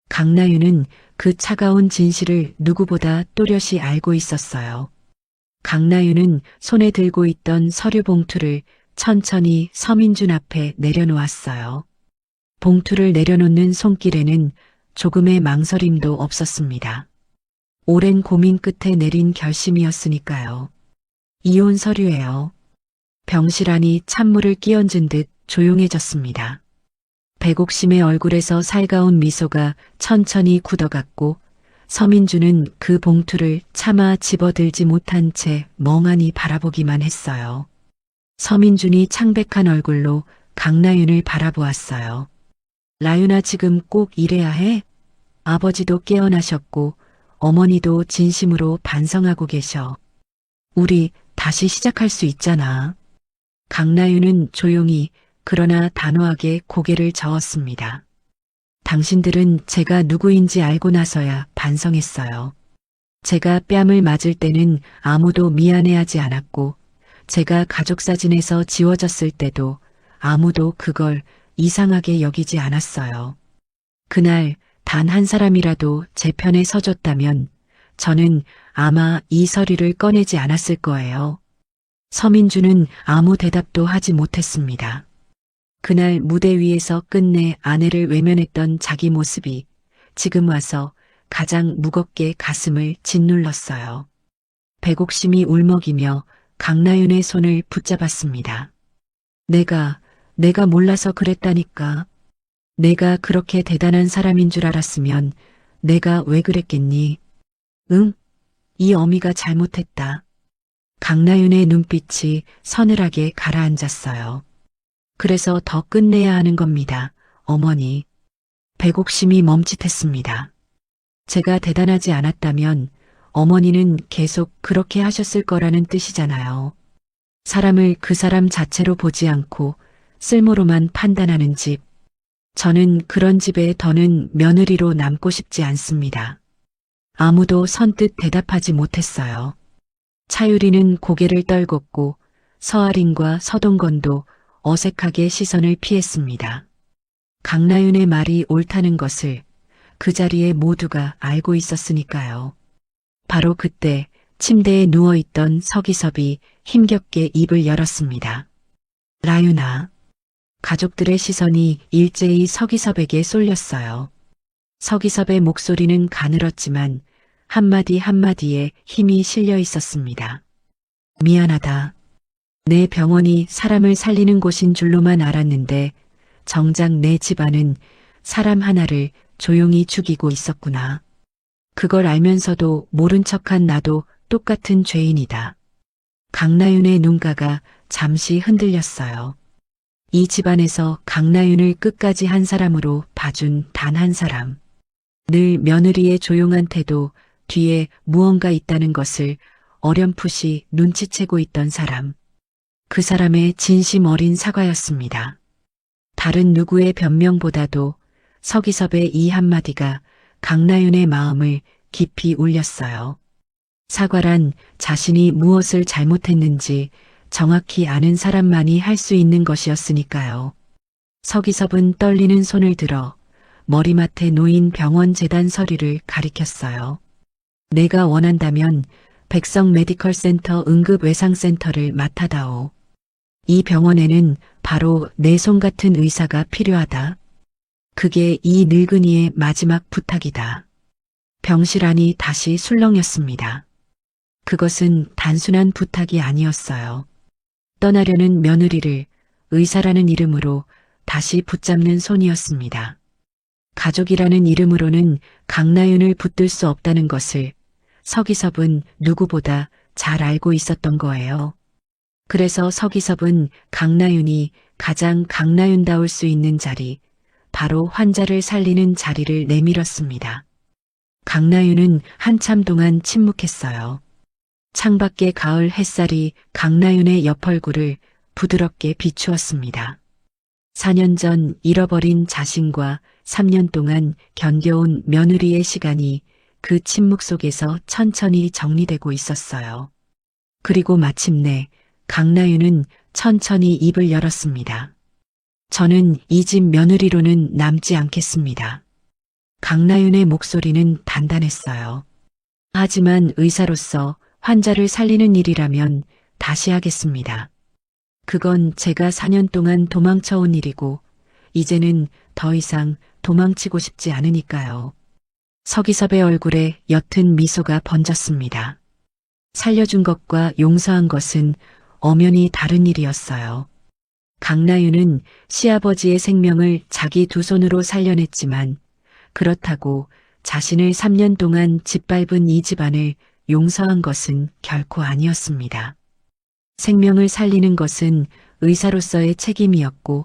강나윤은 그 차가운 진실을 누구보다 또렷이 알고 있었어요. 강나윤은 손에 들고 있던 서류 봉투를 천천히 서민준 앞에 내려놓았어요. 봉투를 내려놓는 손길에는 조금의 망설임도 없었습니다. 오랜 고민 끝에 내린 결심이었으니까요. 이혼 서류예요. 병실안이 찬물을 끼얹은 듯 조용해졌습니다. 백옥심의 얼굴에서 살가운 미소가 천천히 굳어갔고 서민주는 그 봉투를 차마 집어들지 못한 채 멍하니 바라보기만 했어요. 서민준이 창백한 얼굴로 강나윤을 바라보았어요. 라윤아, 지금 꼭 이래야 해? 아버지도 깨어나셨고 어머니도 진심으로 반성하고 계셔. 우리 다시 시작할 수 있잖아. 강나윤은 조용히 그러나 단호하게 고개를 저었습니다. 당신들은 제가 누구인지 알고 나서야 반성했어요. 제가 뺨을 맞을 때는 아무도 미안해하지 않았고 제가 가족 사진에서 지워졌을 때도 아무도 그걸 이상하게 여기지 않았어요. 그날 단 한 사람이라도 제 편에 서줬다면 저는 아마 이 서류를 꺼내지 않았을 거예요. 서민주는 아무 대답도 하지 못했습니다. 그날 무대 위에서 끝내 아내를 외면했던 자기 모습이 지금 와서 가장 무겁게 가슴을 짓눌렀어요. 백옥심이 울먹이며 강나윤의 손을 붙잡았습니다. 내가 몰라서 그랬다니까. 내가 그렇게 대단한 사람인 줄 알았으면 내가 왜 그랬겠니? 응? 이 어미가 잘못했다. 강나윤의 눈빛이 서늘하게 가라앉았어요. 그래서 더 끝내야 하는 겁니다, 어머니. 백옥심이 멈칫했습니다. 제가 대단하지 않았다면 어머니는 계속 그렇게 하셨을 거라는 뜻이잖아요. 사람을 그 사람 자체로 보지 않고 쓸모로만 판단하는 집. 저는 그런 집에 더는 며느리로 남고 싶지 않습니다. 아무도 선뜻 대답하지 못했어요. 차유리는 고개를 떨궜고 서아린과 서동건도 어색하게 시선을 피했습니다. 강나윤의 말이 옳다는 것을 그 자리에 모두가 알고 있었으니까요. 바로 그때 침대에 누워있던 서기섭이 힘겹게 입을 열었습니다. 라윤아. 가족들의 시선이 일제히 서기섭에게 쏠렸어요. 서기섭의 목소리는 가늘었지만 한마디 한마디에 힘이 실려 있었습니다. 미안하다. 내 병원이 사람을 살리는 곳인 줄로만 알았는데 정작 내 집안은 사람 하나를 조용히 죽이고 있었구나. 그걸 알면서도 모른 척한 나도 똑같은 죄인이다. 강나윤의 눈가가 잠시 흔들렸어요. 이 집안에서 강나윤을 끝까지 한 사람으로 봐준 단 한 사람. 늘 며느리의 조용한 태도 뒤에 무언가 있다는 것을 어렴풋이 눈치채고 있던 사람. 그 사람의 진심 어린 사과였습니다. 다른 누구의 변명보다도 서기섭의 이 한마디가 강나윤의 마음을 깊이 울렸어요. 사과란 자신이 무엇을 잘못했는지 정확히 아는 사람만이 할 수 있는 것이었으니까요. 서기섭은 떨리는 손을 들어 머리맡에 놓인 병원 재단 서류를 가리켰어요. 내가 원한다면 백성 메디컬 센터 응급외상센터를 맡아다오. 이 병원에는 바로 내 손 같은 의사가 필요하다. 그게 이 늙은이의 마지막 부탁이다. 병실 안이 다시 술렁였습니다. 그것은 단순한 부탁이 아니었어요. 떠나려는 며느리를 의사라는 이름으로 다시 붙잡는 손이었습니다. 가족이라는 이름으로는 강나윤을 붙들 수 없다는 것을 서기섭은 누구보다 잘 알고 있었던 거예요. 그래서 서기섭은 강나윤이 가장 강나윤다울 수 있는 자리, 바로 환자를 살리는 자리를 내밀었습니다. 강나윤은 한참 동안 침묵했어요. 창밖의 가을 햇살이 강나윤의 옆얼굴을 부드럽게 비추었습니다. 4년 전 잃어버린 자신과 3년 동안 견뎌온 며느리의 시간이 그 침묵 속에서 천천히 정리되고 있었어요. 그리고 마침내 강나윤은 천천히 입을 열었습니다. 저는 이 집 며느리로는 남지 않겠습니다. 강나윤의 목소리는 단단했어요. 하지만 의사로서 환자를 살리는 일이라면 다시 하겠습니다. 그건 제가 4년 동안 도망쳐온 일이고 이제는 더 이상 도망치고 싶지 않으니까요. 서기섭의 얼굴에 옅은 미소가 번졌습니다. 살려준 것과 용서한 것은 엄연히 다른 일이었어요. 강나윤은 시아버지의 생명을 자기 두 손으로 살려냈지만 그렇다고 자신을 3년 동안 짓밟은 이 집안을 용서한 것은 결코 아니었습니다. 생명을 살리는 것은 의사로서의 책임이었고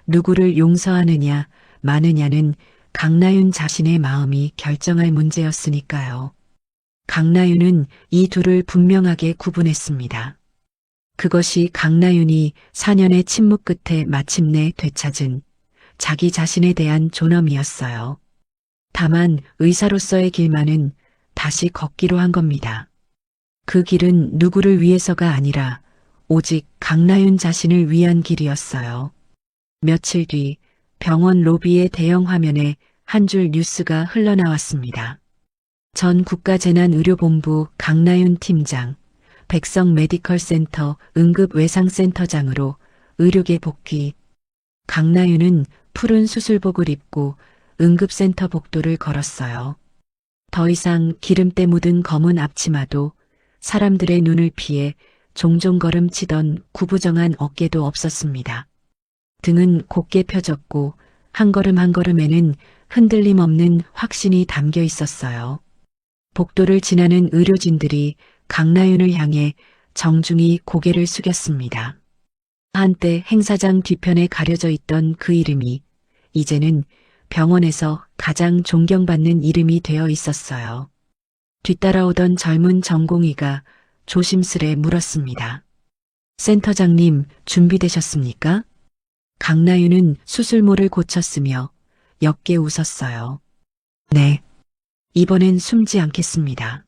누구를 용서하느냐 마느냐는 강나윤 자신의 마음이 결정할 문제였으니까요. 강나윤은 이 둘을 분명하게 구분했습니다. 그것이 강나윤이 4년의 침묵 끝에 마침내 되찾은 자기 자신에 대한 존엄이었어요. 다만 의사로서의 길만은 다시 걷기로 한 겁니다. 그 길은 누구를 위해서가 아니라 오직 강나윤 자신을 위한 길이었어요. 며칠 뒤 병원 로비의 대형 화면에 한 줄 뉴스가 흘러나왔습니다. 전 국가재난의료본부 강나윤 팀장, 백성 메디컬센터 응급외상센터장으로 의료계 복귀. 강나윤은 푸른 수술복을 입고 응급센터 복도를 걸었어요. 더 이상 기름때 묻은 검은 앞치마도 사람들의 눈을 피해 종종 걸음치던 구부정한 어깨도 없었습니다. 등은 곧게 펴졌고 한 걸음 한 걸음에는 흔들림 없는 확신이 담겨 있었어요. 복도를 지나는 의료진들이 강나윤을 향해 정중히 고개를 숙였습니다. 한때 행사장 뒤편에 가려져 있던 그 이름이 이제는 병원에서 가장 존경받는 이름이 되어 있었어요. 뒤따라오던 젊은 전공의가 조심스레 물었습니다. 센터장님, 준비되셨습니까? 강나윤은 수술모를 고쳤으며 옅게 웃었어요. 네. 이번엔 숨지 않겠습니다.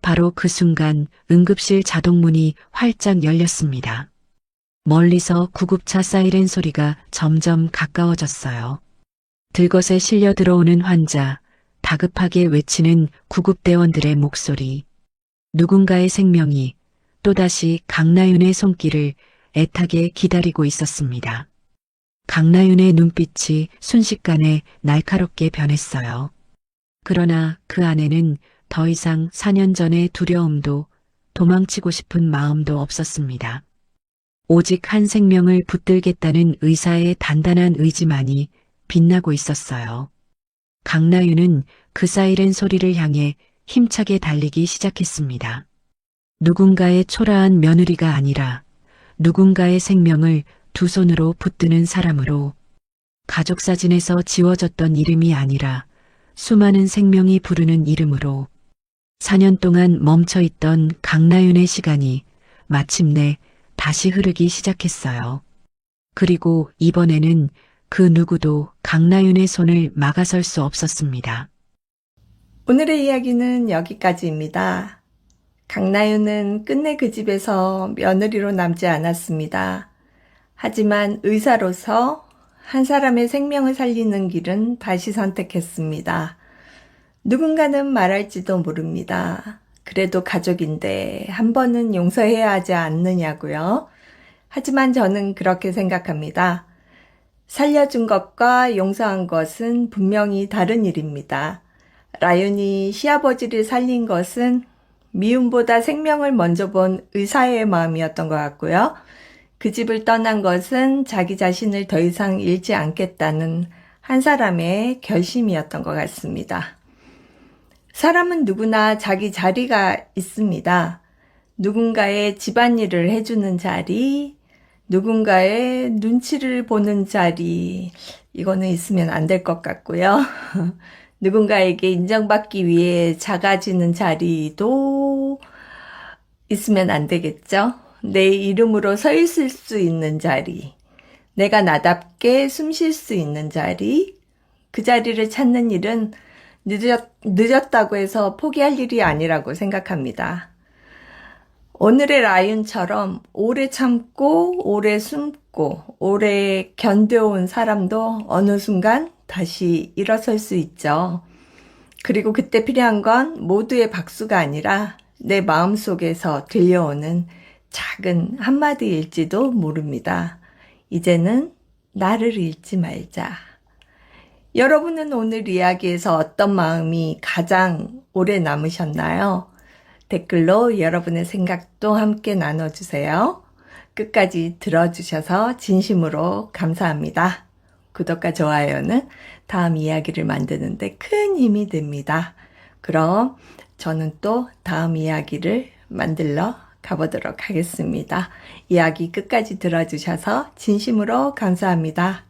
바로 그 순간 응급실 자동문이 활짝 열렸습니다. 멀리서 구급차 사이렌 소리가 점점 가까워졌어요. 들것에 실려 들어오는 환자, 다급하게 외치는 구급대원들의 목소리. 누군가의 생명이 또다시 강나윤의 손길을 애타게 기다리고 있었습니다. 강나윤의 눈빛이 순식간에 날카롭게 변했어요. 그러나 그 안에는 더 이상 4년 전의 두려움도 도망치고 싶은 마음도 없었습니다. 오직 한 생명을 붙들겠다는 의사의 단단한 의지만이 빛나고 있었어요. 강나윤은 그 사이렌 소리를 향해 힘차게 달리기 시작했습니다. 누군가의 초라한 며느리가 아니라 누군가의 생명을 두 손으로 붙드는 사람으로, 가족 사진에서 지워졌던 이름이 아니라 수많은 생명이 부르는 이름으로 4년 동안 멈춰있던 강나윤의 시간이 마침내 다시 흐르기 시작했어요. 그리고 이번에는 그 누구도 강나윤의 손을 막아설 수 없었습니다. 오늘의 이야기는 여기까지입니다. 강나윤은 끝내 그 집에서 며느리로 남지 않았습니다. 하지만 의사로서 한 사람의 생명을 살리는 길은 다시 선택했습니다. 누군가는 말할지도 모릅니다. 그래도 가족인데 한 번은 용서해야 하지 않느냐고요. 하지만 저는 그렇게 생각합니다. 살려준 것과 용서한 것은 분명히 다른 일입니다. 라윤이 시아버지를 살린 것은 미움보다 생명을 먼저 본 의사의 마음이었던 것 같고요. 그 집을 떠난 것은 자기 자신을 더 이상 잃지 않겠다는 한 사람의 결심이었던 것 같습니다. 사람은 누구나 자기 자리가 있습니다. 누군가의 집안일을 해주는 자리, 누군가의 눈치를 보는 자리, 이거는 있으면 안 될 것 같고요. 누군가에게 인정받기 위해 작아지는 자리도 있으면 안 되겠죠. 내 이름으로 서 있을 수 있는 자리, 내가 나답게 숨 쉴 수 있는 자리, 그 자리를 찾는 일은 늦었다고 해서 포기할 일이 아니라고 생각합니다. 오늘의 라윤처럼 오래 참고 오래 숨고 오래 견뎌온 사람도 어느 순간 다시 일어설 수 있죠. 그리고 그때 필요한 건 모두의 박수가 아니라 내 마음속에서 들려오는 작은 한마디일지도 모릅니다. 이제는 나를 잃지 말자. 여러분은 오늘 이야기에서 어떤 마음이 가장 오래 남으셨나요? 댓글로 여러분의 생각도 함께 나눠주세요. 끝까지 들어주셔서 진심으로 감사합니다. 구독과 좋아요는 다음 이야기를 만드는데 큰 힘이 됩니다. 그럼 저는 또 다음 이야기를 만들러 가보도록 하겠습니다. 이야기 끝까지 들어주셔서 진심으로 감사합니다.